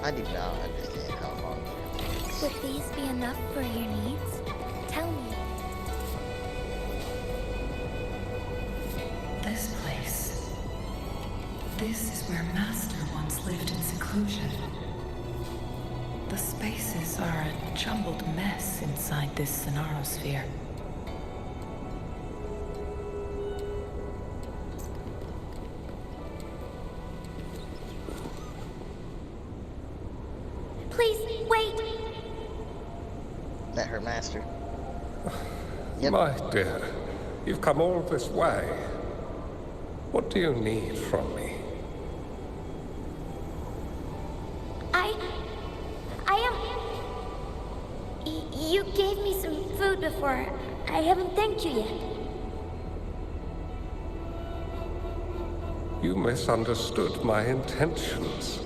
I do not understand how long it is. Would these be enough for your needs? Tell me. This place. This is where Master once lived in seclusion. The spaces are a jumbled mess inside this Sonarosphere. Please, wait! Let her master. My dear, you've come all this way. What do you need from me? You gave me some food before. I haven't thanked you yet. You misunderstood my intentions.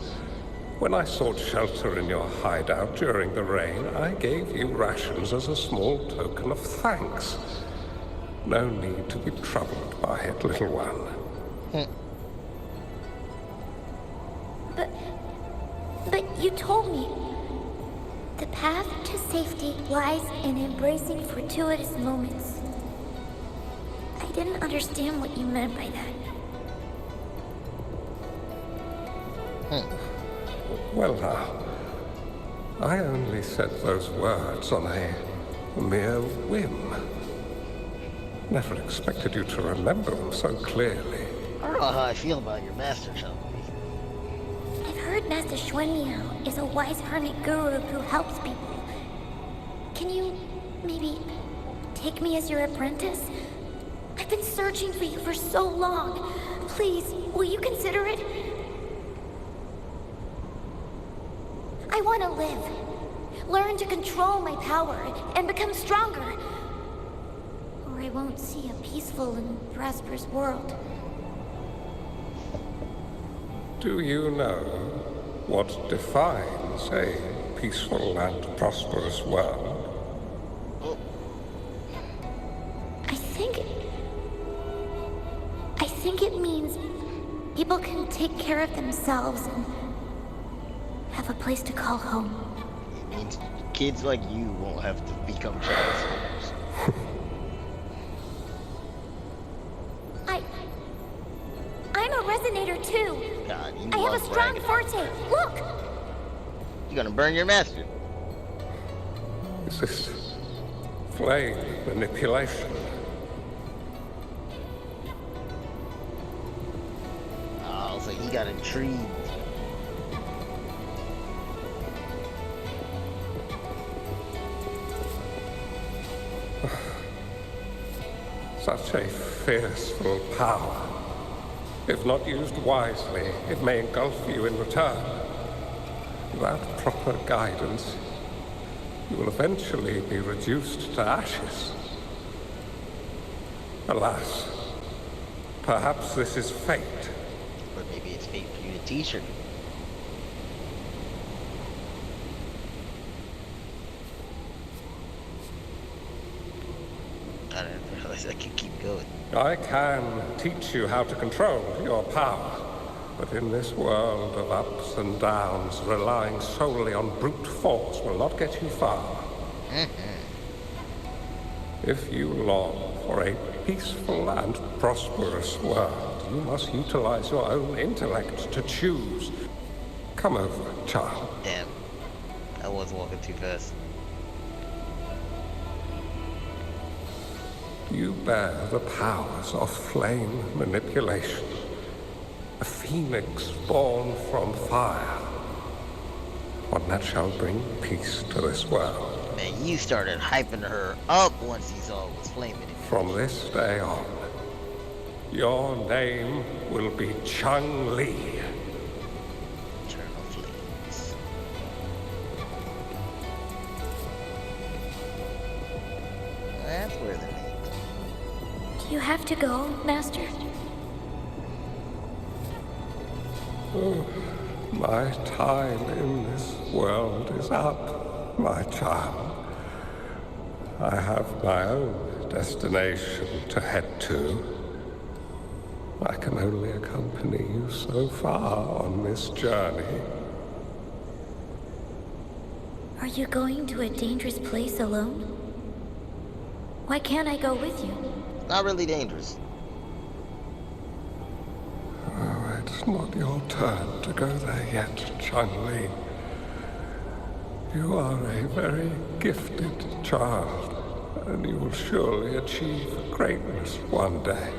When I sought shelter in your hideout during the rain, I gave you rations as a small token of thanks. No need to be troubled by it, little one. But you told me The path to safety lies in embracing fortuitous moments. I didn't understand what you meant by that. Well now, I only said those words on a mere whim. Never expected you to remember them so clearly. I don't know how I feel about your master, Changli. I've heard Master Xuanmiao is a wise hermit guru who helps people. Can you maybe take me as your apprentice? I've been searching for you for so long. Please, will you consider it? I want to live. Learn to control my power and become stronger. Or I won't see a peaceful and prosperous world. Do you know what defines a peaceful and prosperous world? I think it means people can take care of themselves and have a place to call home. It means kids like you won't have to become child soldiers. I'm a resonator too. God, you I have a love strong bragging. forte. Look! You're gonna burn your master. Is this flame manipulation? Oh, so he got intrigued. Such a fearful power. If not used wisely, it may engulf you in return. Without proper guidance, you will eventually be reduced to ashes. Alas, perhaps this is fate. Or maybe it's fate for you to teach her. I didn't realize I could keep going. I can teach you how to control your power, but in this world of ups and downs, relying solely on brute force will not get you far. If you long for a peaceful and prosperous world, you must utilize your own intellect to choose. Come over, child. Damn. I was walking too fast. You bear the powers of flame manipulation. A phoenix born from fire. One that shall bring peace to this world. Man, you started hyping her up once you saw it was flaming. From this day on, your name will be Changli. Eternal flames. That's where they're at. Do you have to go, Master? Oh, my time in this world is up, my child. I have my own destination to head to. I can only accompany you so far on this journey. Are you going to a dangerous place alone? Why can't I go with you? Not really dangerous. Oh, it's not your turn to go there yet, Changli. You are a very gifted child, and you will surely achieve greatness one day.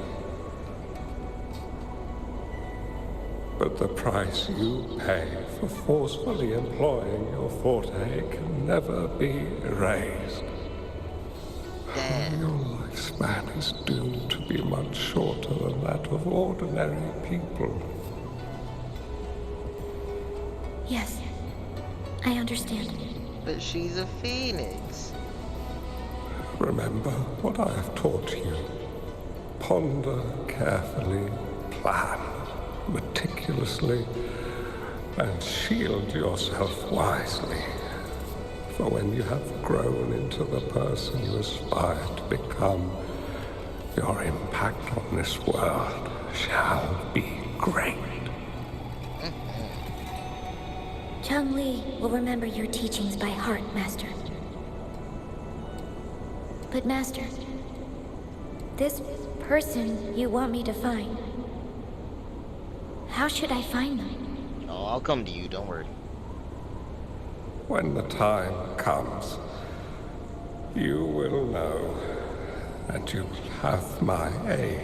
But the price you pay for forcefully employing your forte can never be erased. Your lifespan is doomed to be much shorter than that of ordinary people. Yes, I understand. But she's a phoenix. Remember what I have taught you. Ponder carefully, plan meticulously, and shield yourself wisely. For when you have grown into the person you aspire to become, your impact on this world shall be great. Changli will remember your teachings by heart, Master. But Master, this person you want me to find, how should I find them? Oh, I'll come to you, don't worry. When the time comes, you will know that you have my aid.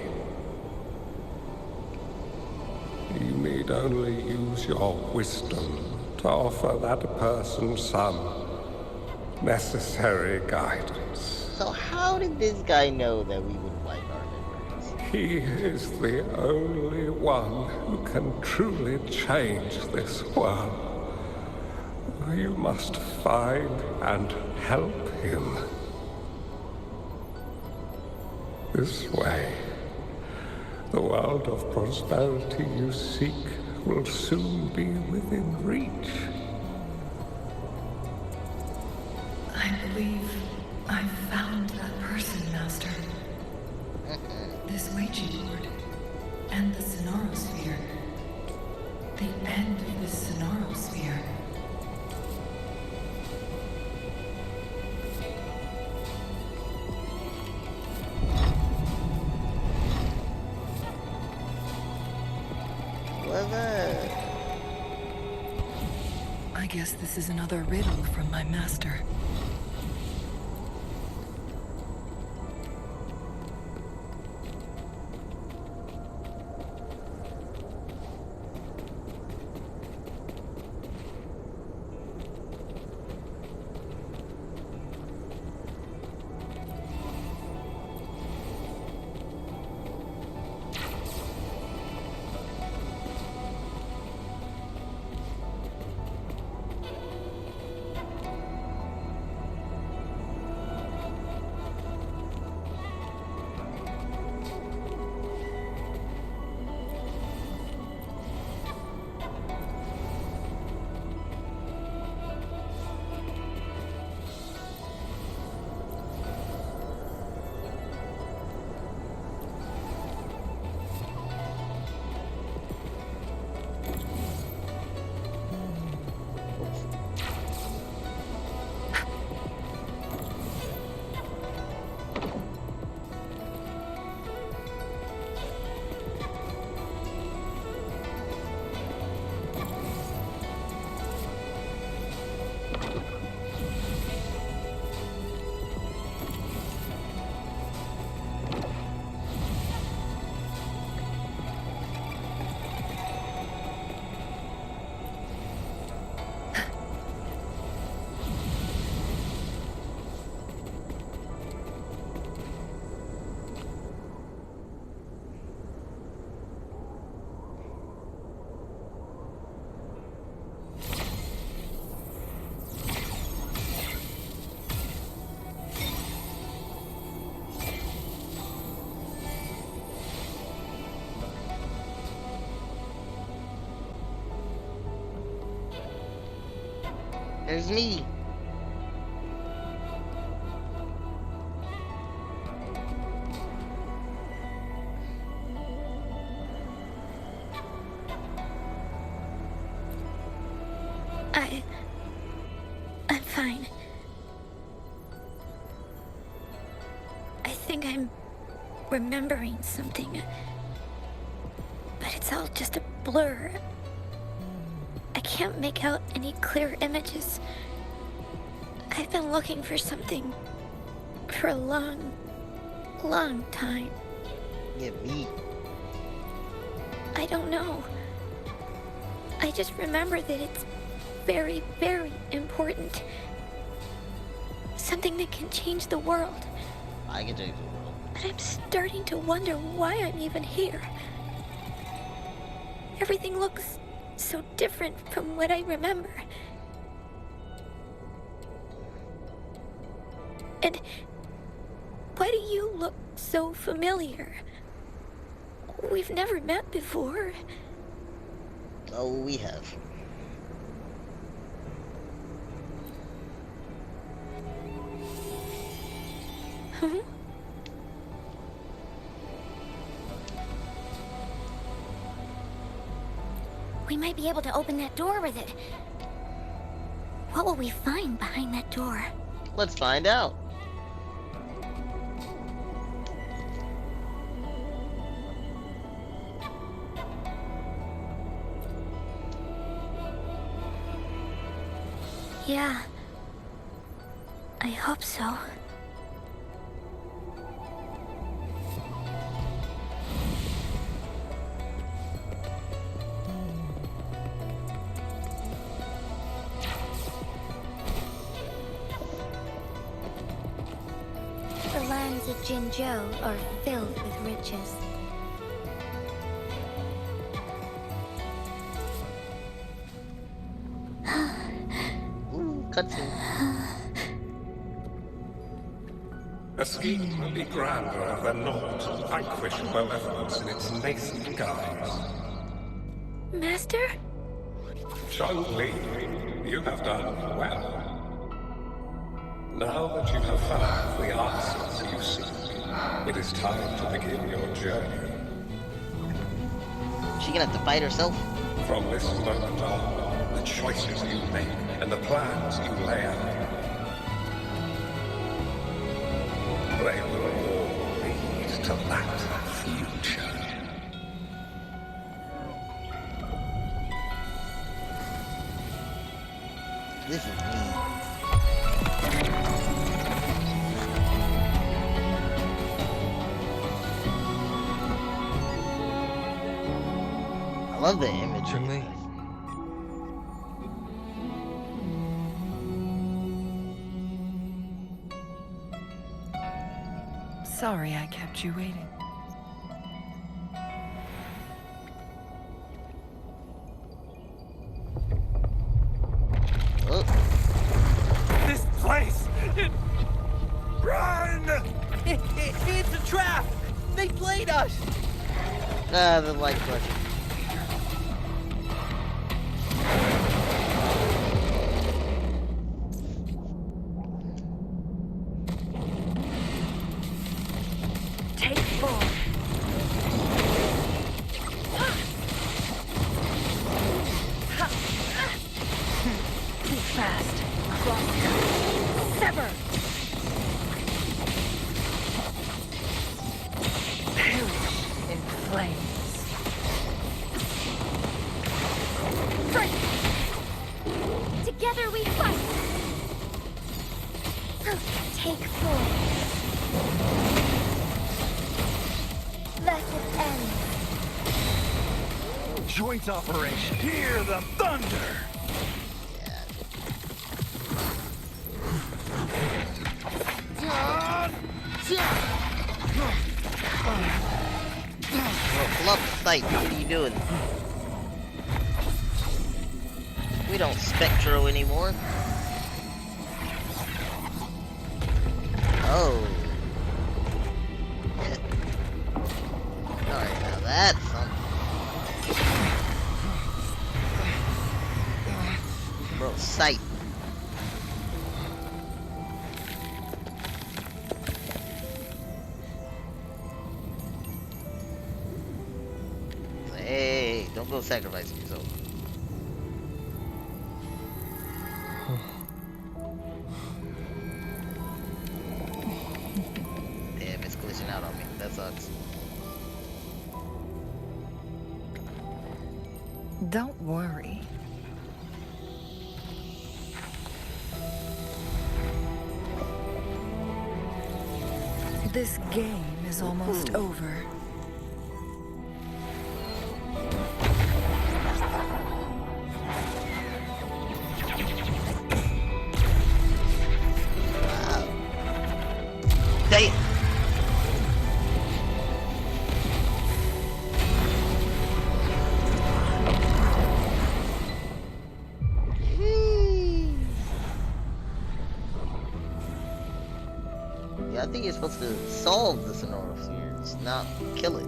You need only use your wisdom to offer that person some necessary guidance. So how did this guy know that we would wipe our memories? He is the only one who can truly change this world. You must find and help him. This way, the world of prosperity you seek will soon be within reach. I believe I've found that person, Master. This Ouija board and the Sonorosphere. The end of the Sonorosphere. I guess this is another riddle from my master. There's me. I'm fine. I think I'm remembering something. But it's all just a blur. I can't make out any clear images. I've been looking for something for a long, long time. Yeah, me. I don't know. I just remember that it's very, very important. Something that can change the world. I can change the world. But I'm starting to wonder why I'm even here. Everything looks so different from what I remember. And why do you look so familiar? We've never met before. Oh, we have. Huh? We might be able to open that door with it. What will we find behind that door? Let's find out. Yeah. I hope so. The lands of Jinzhou are filled with riches. Ooh, cutscene. A scheme will be grander than naught to vanquish malevolence in its nascent guise. Master? Changli, you have done well. Now that you have found the answers you seek, it is time to begin your journey. She gonna have to fight herself? From this moment on, the choices you make and the plans you lay out, they will all lead to that future. This is me. I love the imagery. Sorry I kept you waiting. This place! Run! It's a trap! They played us! Ah, the light crushing. Take four. Be fast. Cross. Sever. Perish in flames. Strike! Together we fight! Take four. Let it end. Joint operation. Hear the thunder! Fluff sight, what are you doing? We don't spectro anymore. Oh. Alright, now that's something. Bro, sight. Hey, don't go sacrificing yourself. Damn, it's glitching out on me. That sucks. Don't worry. This game is almost over. Damn. Yeah, I think you're supposed to solve the Sonora Spheres, not kill it.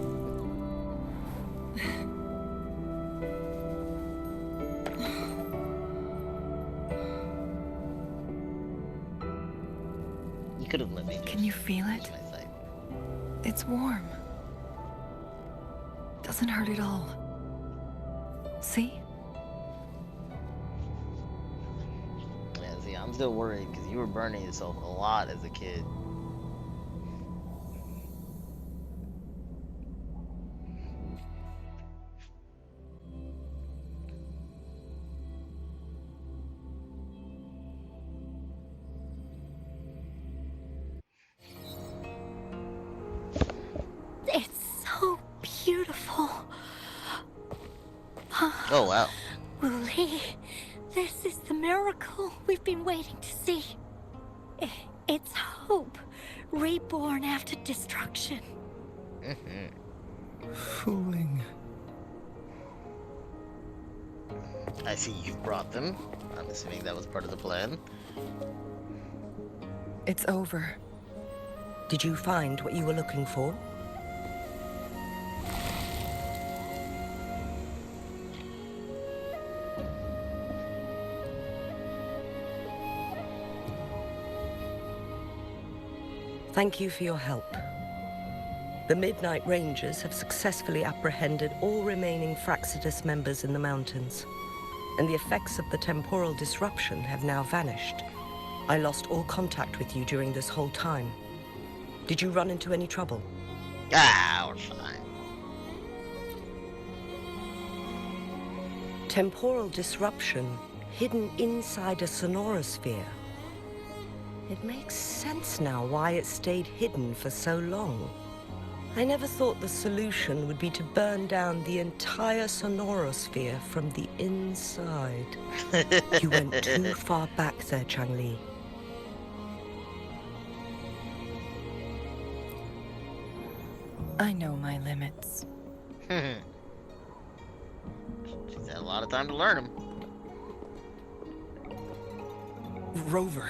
You could have let me. Can you feel it? It's warm. Doesn't hurt at all. See? Yeah, I'm still worried because you were burning yourself a lot as a kid. It's so beautiful. Oh, wow. Wooly, this is the miracle we've been waiting to see. It's hope, reborn after destruction. Fooling. I see you've brought them. I'm assuming that was part of the plan. It's over. Did you find what you were looking for? Thank you for your help. The Midnight Rangers have successfully apprehended all remaining Fraxidus members in the mountains, and the effects of the temporal disruption have now vanished. I lost all contact with you during this whole time. Did you run into any trouble? Ah, we're fine. Temporal disruption hidden inside a sonorosphere. It makes sense now why it stayed hidden for so long. I never thought the solution would be to burn down the entire sonorosphere from the inside. You went too far back there, Changli. I know my limits. She's had a lot of time to learn them. Rover.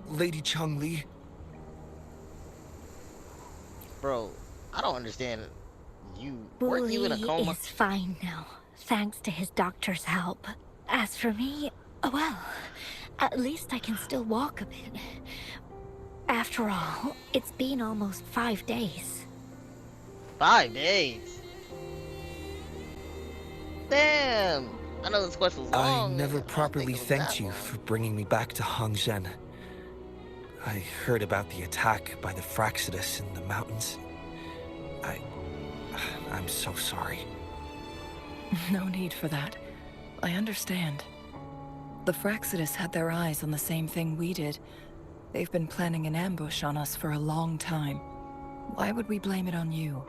Lady Changli. Bro, I don't understand. Weren't you in a coma? Is fine now, thanks to his doctor's help. As for me, well, at least I can still walk a bit. After all, it's been almost 5 days. 5 days? Damn! I know this quest was long. I never properly thanked you for bringing me back to Hongzhen. I heard about the attack by the Fraxidus in the mountains. I'm so sorry. No need for that. I understand. The Fraxidus had their eyes on the same thing we did. They've been planning an ambush on us for a long time. Why would we blame it on you?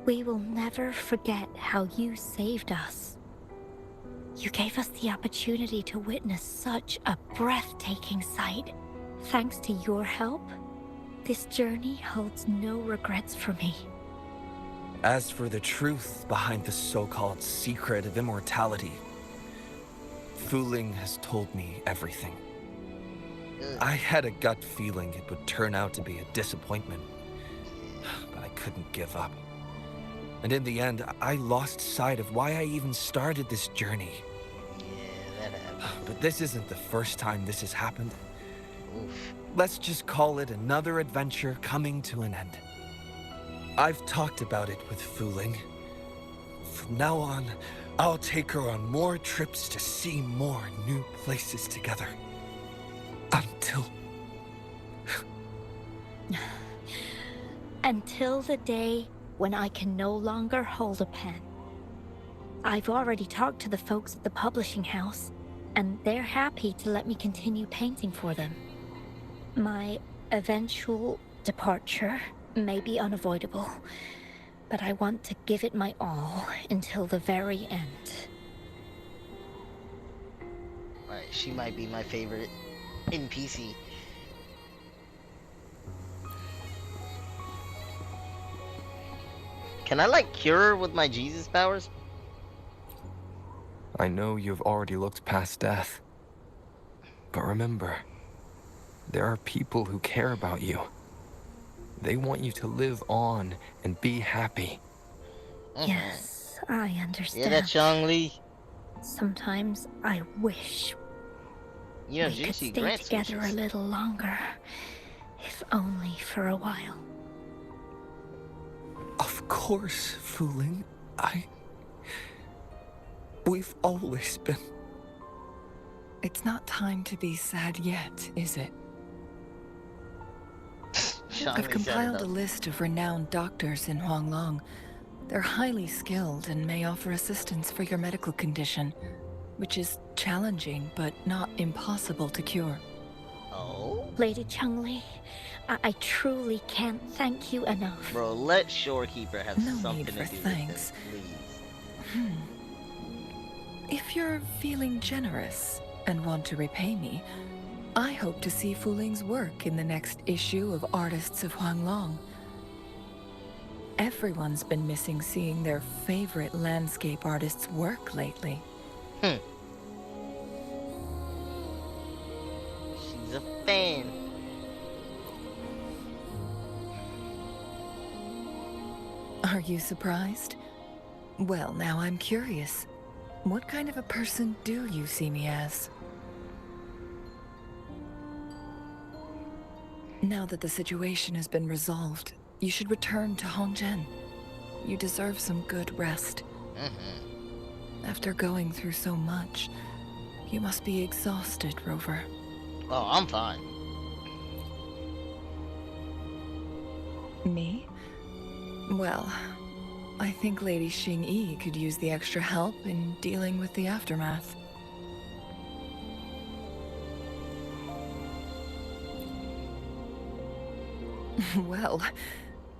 We will never forget how you saved us. You gave us the opportunity to witness such a breathtaking sight. Thanks to your help, this journey holds no regrets for me. As for the truth behind the so-called secret of immortality, Fuling has told me everything. I had a gut feeling it would turn out to be a disappointment, but I couldn't give up. And in the end, I lost sight of why I even started this journey. Yeah, that happened. But this isn't the first time this has happened. Oof. Let's just call it another adventure coming to an end. I've talked about it with Fuling. From now on, I'll take her on more trips to see more new places together. Until the day when I can no longer hold a pen. I've already talked to the folks at the publishing house, and they're happy to let me continue painting for them. My eventual departure may be unavoidable, but I want to give it my all until the very end. Alright, she might be my favorite NPC. Can I, like, cure her with my Jesus powers? I know you've already looked past death. But remember, there are people who care about you. They want you to live on and be happy. Yes, I understand. Yeah, that Changli. Sometimes I wish You know, we could she stay grants together wishes. a little longer, if only for a while. Of course, Fuling. We've always been It's not time to be sad yet, is it? I've compiled a list of renowned doctors in Huanglong. They're highly skilled and may offer assistance for your medical condition, which is challenging but not impossible to cure. Oh? Lady Changli, I truly can't thank you enough. Bro, let Shorekeeper have No something need to for do thanks. with this, please. If you're feeling generous and want to repay me, I hope to see Fu Ling's work in the next issue of Artists of Huanglong. Everyone's been missing seeing their favorite landscape artists work lately. She's a fan. Are you surprised? Well, now I'm curious. What kind of a person do you see me as? Now that the situation has been resolved, you should return to Hongzhen. You deserve some good rest. After going through so much, you must be exhausted, Rover. Oh, I'm fine. Me? Well, I think Lady Xing-Yi could use the extra help in dealing with the aftermath. Well,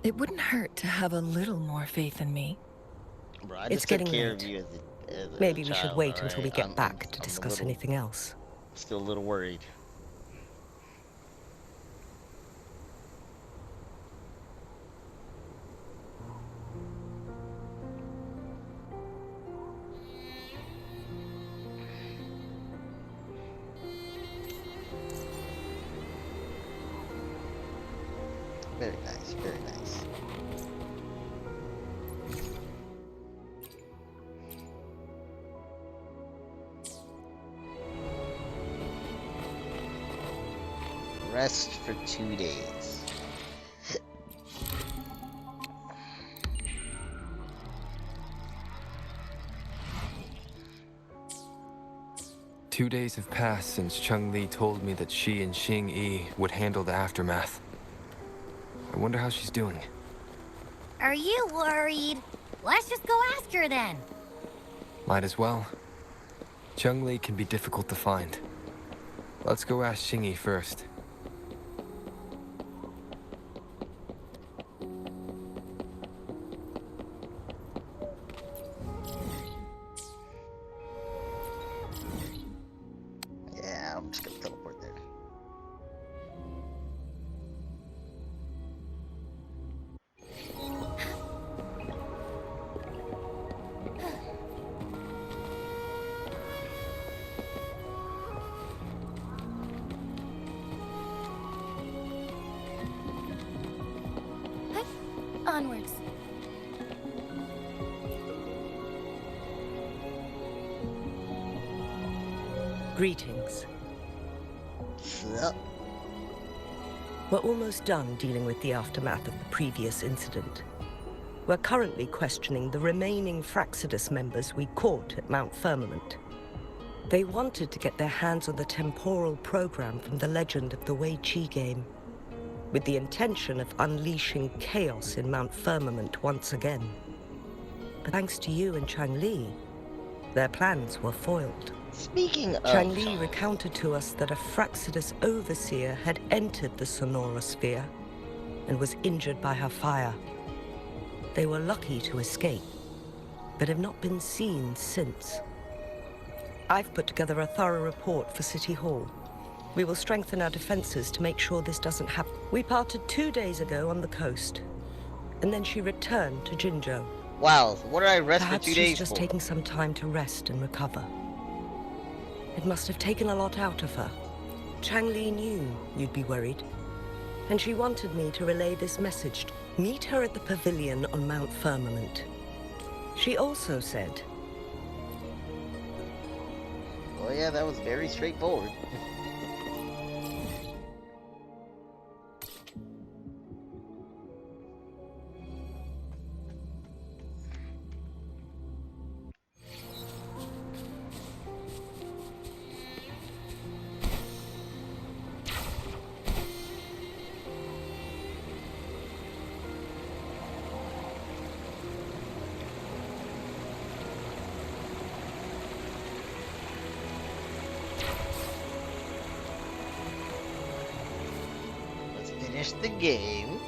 it wouldn't hurt to have a little more faith in me. Bro, I It's just took getting care late. of you as a Maybe we child, should wait until we alright? get back to I'm discuss anything else. Still a little worried. Very nice, very nice. Rest for 2 days. 2 days have passed since Changli told me that she and Xing-Yi would handle the aftermath. I wonder how she's doing. Are you worried? Let's just go ask her then. Might as well. Changli can be difficult to find. Let's go ask Xing-Yi first. Yeah, I'm just gonna teleport there. Onwards. Greetings. Yep. We're almost done dealing with the aftermath of the previous incident. We're currently questioning the remaining Fraxidus members we caught at Mount Firmament. They wanted to get their hands on the temporal program from the Legend of the Wei Qi game, with the intention of unleashing chaos in Mount Firmament once again. But thanks to you and Changli, their plans were foiled. Speaking of Changli recounted to us that a Fraxidus overseer had entered the Sonora Sphere and was injured by her fire. They were lucky to escape, but have not been seen since. I've put together a thorough report for City Hall. We will strengthen our defenses to make sure this doesn't happen. We parted 2 days ago on the coast, and then she returned to Jinzhou. Wow, what did I rest Perhaps for 2 days she's just for? taking some time to rest and recover. It must have taken a lot out of her. Changli knew you'd be worried, and she wanted me to relay this message. Meet her at the pavilion on Mount Firmament. She also said... Oh yeah, that was very straightforward. finish the game.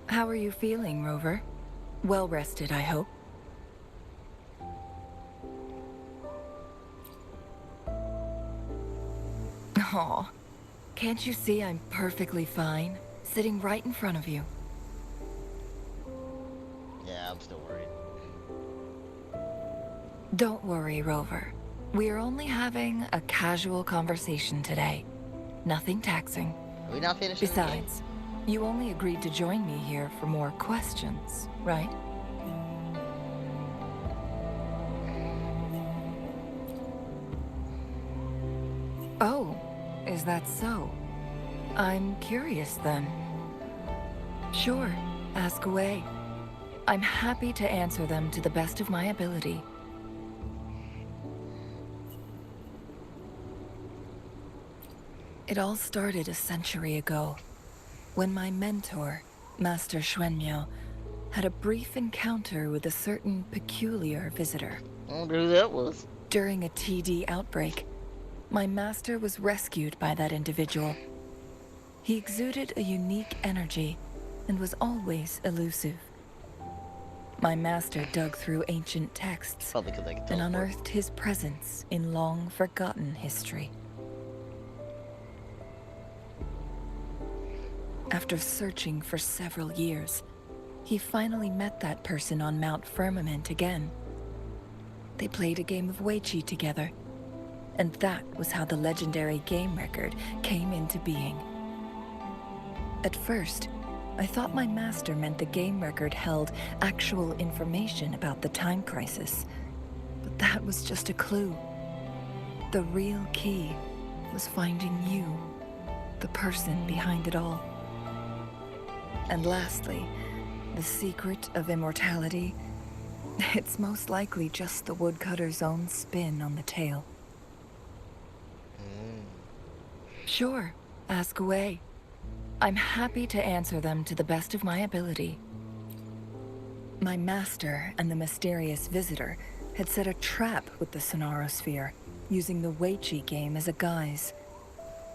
How are you feeling, Rover? Well rested, I hope. Aw, can't you see I'm perfectly fine, sitting right in front of you? Yeah, I'm still worried. Don't worry, Rover. We're only having a casual conversation today. Nothing taxing. Are we not finishing the game? Besides, you only agreed to join me here for more questions, right? Oh, is that so? I'm curious then. Sure, ask away. I'm happy to answer them to the best of my ability. It all started a century ago, when my mentor, Master Xuanmiao, had a brief encounter with a certain peculiar visitor. I wonder who that was. During a TD outbreak, my master was rescued by that individual. He exuded a unique energy and was always elusive. My master dug through ancient texts and unearthed his presence in long-forgotten history. After searching for several years, he finally met that person on Mount Firmament again. They played a game of Weiqi together, and that was how the legendary game record came into being. At first, I thought my master meant the game record held actual information about the time crisis, but that was just a clue. The real key was finding you, the person behind it all. And lastly, the secret of immortality, it's most likely just the woodcutter's own spin on the tale. Sure, ask away. I'm happy to answer them to the best of my ability. My master and the mysterious visitor had set a trap with the Sonarosphere, using the Weiqi game as a guise.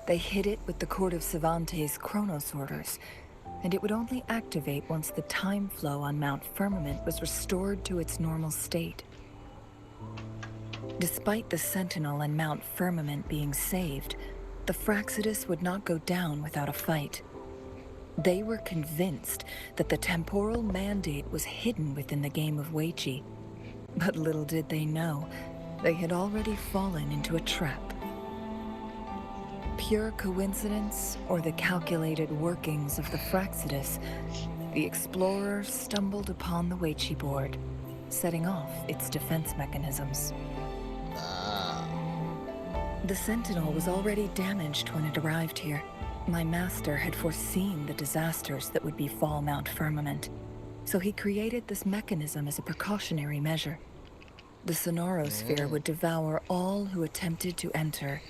They hid it with the Court of Savante's Chronos orders, and it would only activate once the time flow on Mount Firmament was restored to its normal state. Despite the Sentinel and Mount Firmament being saved, the Fraxidus would not go down without a fight. They were convinced that the temporal mandate was hidden within the game of Weiqi. But little did they know, they had already fallen into a trap. Pure coincidence or the calculated workings of the Fraxidus, the explorer stumbled upon the Weiqi board, setting off its defense mechanisms. The Sentinel was already damaged when it arrived here. My master had foreseen the disasters that would befall Mount Firmament, so he created this mechanism as a precautionary measure. The Sonarosphere would devour all who attempted to enter,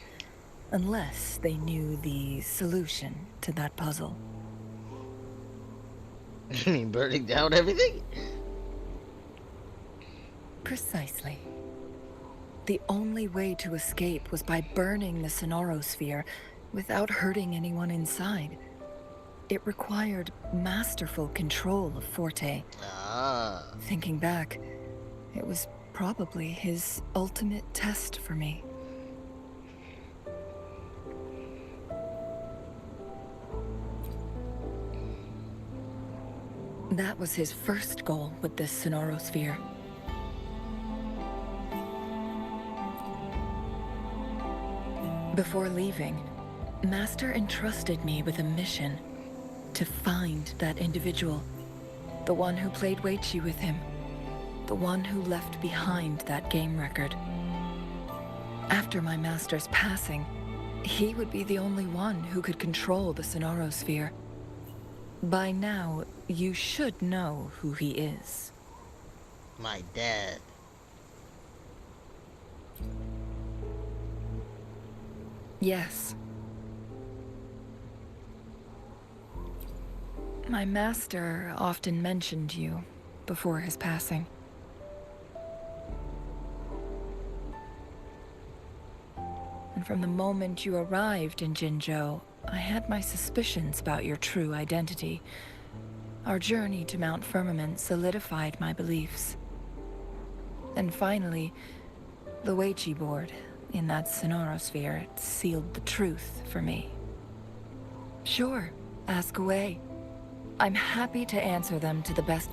unless they knew the solution to that puzzle. You mean burning down everything? Precisely. The only way to escape was by burning the Sonarosphere without hurting anyone inside. It required masterful control of Forte. Thinking back, it was probably his ultimate test for me. That was his first goal with this Sonarosphere. Before leaving, Master entrusted me with a mission to find that individual, the one who played Weiqi with him, the one who left behind that game record. After my master's passing, he would be the only one who could control the Sonarosphere. By now, you should know who he is. My dad. Yes. My master often mentioned you before his passing. And from the moment you arrived in Jinzhou, I had my suspicions about your true identity. Our journey to Mount Firmament solidified my beliefs. And finally, the Weiqi board in that sonorosphere sealed the truth for me. Sure, ask away. I'm happy to answer them to the best.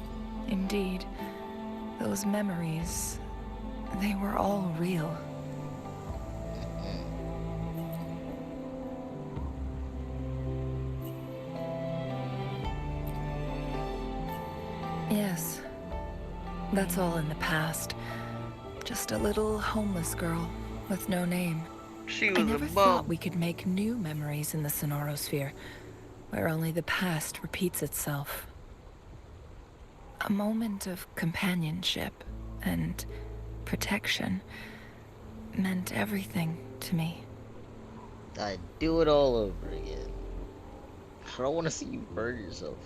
Indeed, those memories, they were all real. Yes, that's all in the past. Just a little homeless girl with no name. She I was never a thought bum. we could make new memories in the sonorosphere, where only the past repeats itself. A moment of companionship and protection meant everything to me. I'd do it all over again. I don't want to see you burn yourself.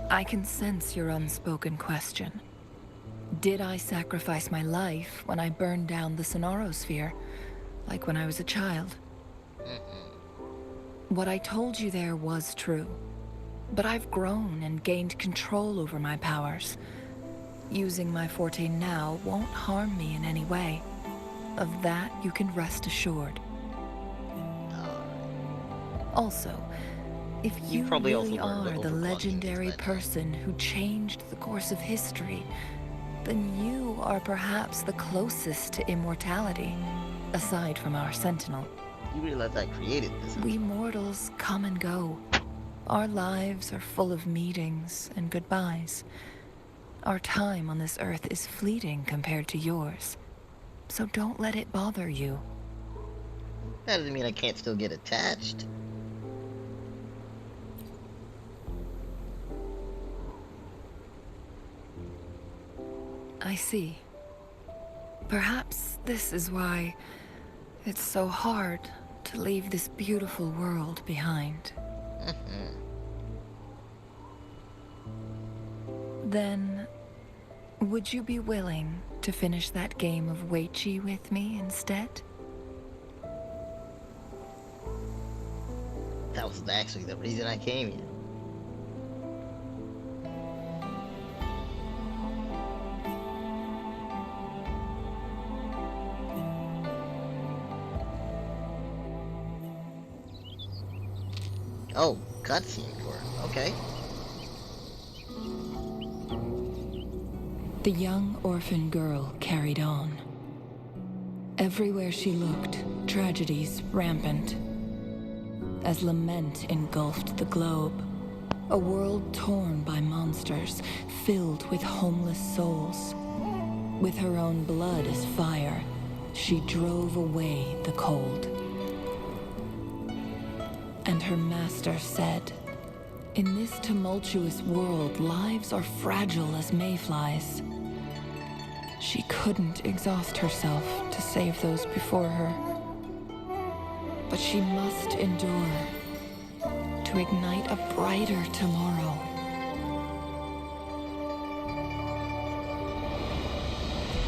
I can sense your unspoken question. Did I sacrifice my life when I burned down the sonorosphere, like when I was a child? What I told you there was true, but I've grown and gained control over my powers. Using my forte now won't harm me in any way. Of that you can rest assured. Also, if you probably also really learned are what the overclocking legendary person who changed the course of history, then you are perhaps the closest to immortality, aside from our sentinel. You realize I created this. We mortals come and go. Our lives are full of meetings and goodbyes. Our time on this earth is fleeting compared to yours, so don't let it bother you. That doesn't mean I can't still get attached. I see. Perhaps this is why it's so hard to leave this beautiful world behind. Then, would you be willing to finish that game of Weiqi with me instead? That was actually the reason I came here. Oh, cutscene for it. Okay. The young orphan girl carried on. Everywhere she looked, tragedies rampant. As lament engulfed the globe, a world torn by monsters, filled with homeless souls. With her own blood as fire, she drove away the cold. And her master said, "In this tumultuous world, lives are fragile as mayflies." She couldn't exhaust herself to save those before her. But she must endure to ignite a brighter tomorrow.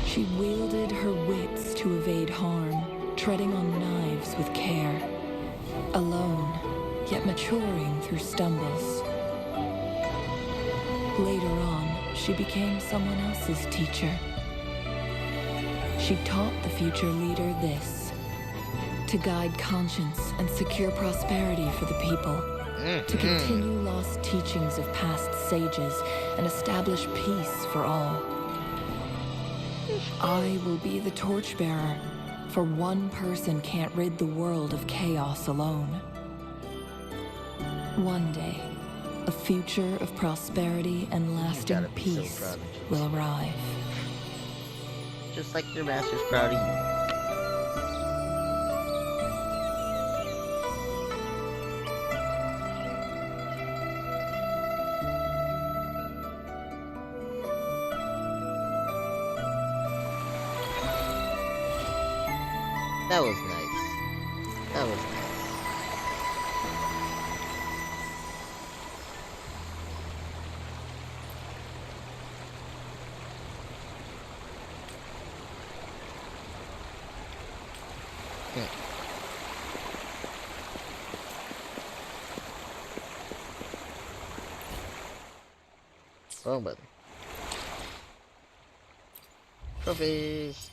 She wielded her wits to evade harm, treading on knives with care. Alone, yet maturing through stumbles. Later on, she became someone else's teacher. She taught the future leader this: to guide conscience and secure prosperity for the people, to continue lost teachings of past sages and establish peace for all. I will be the torchbearer, for one person can't rid the world of chaos alone. One day, a future of prosperity and lasting peace will arrive. Just like your master's proud of you. That was nice. That was nice. Wrong button. Trophies.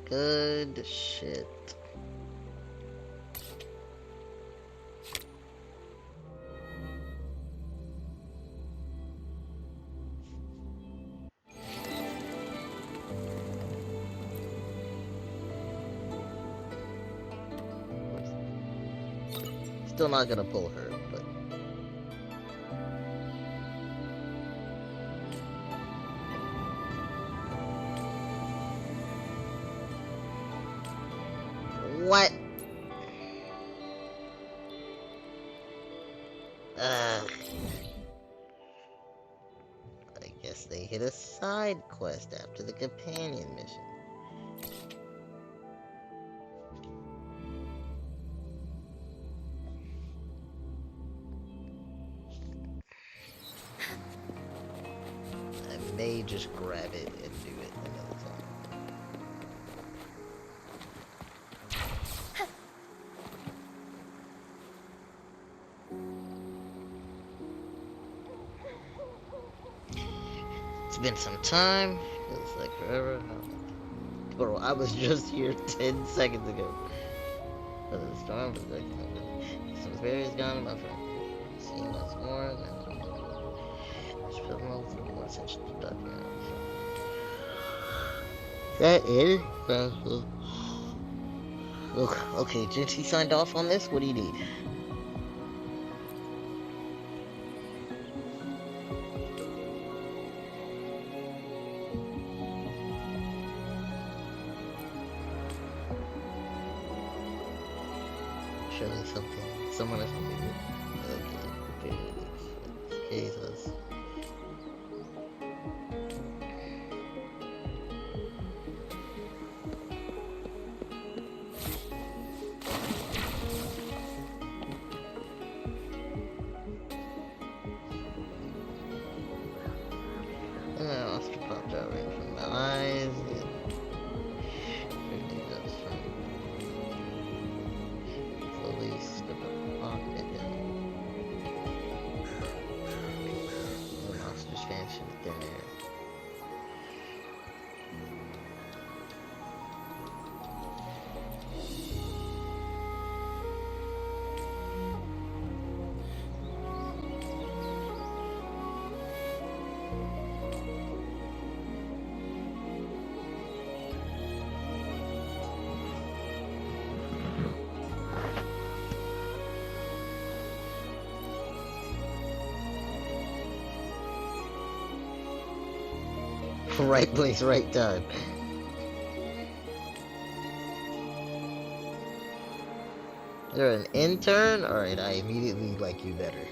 Good shit. Still not gonna pull her, but what? I guess they hit a side quest after the companion mission. I may just grab it and do it another time. It's been some time. Feels like forever. Bro, I was just here 10 seconds ago. But the storm was like some fairies gone, my friend. See you once more, and then just put more attention to document. Is that it? Okay, since he signed off on this, what do you need? Surely something, someone has something good. Okay, Jesus. And then Oscar popped out right in front of my eyes. Everything goes from slowly step up the pocket and the monster's vanished in thin air. Right place, right time. You're an intern? Alright, I immediately like you better.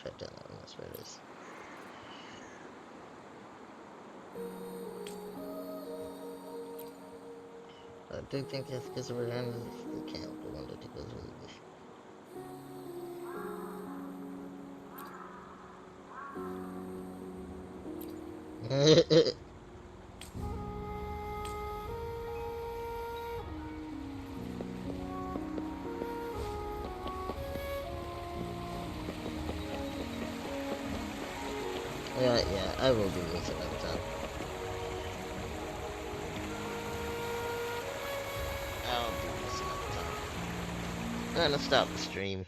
Check down that one, that's where it is. I do think that's because we're in the camp. I wanted to go through this. Yeah, I will do this another time. I'll do this another time. Alright, let's stop the stream.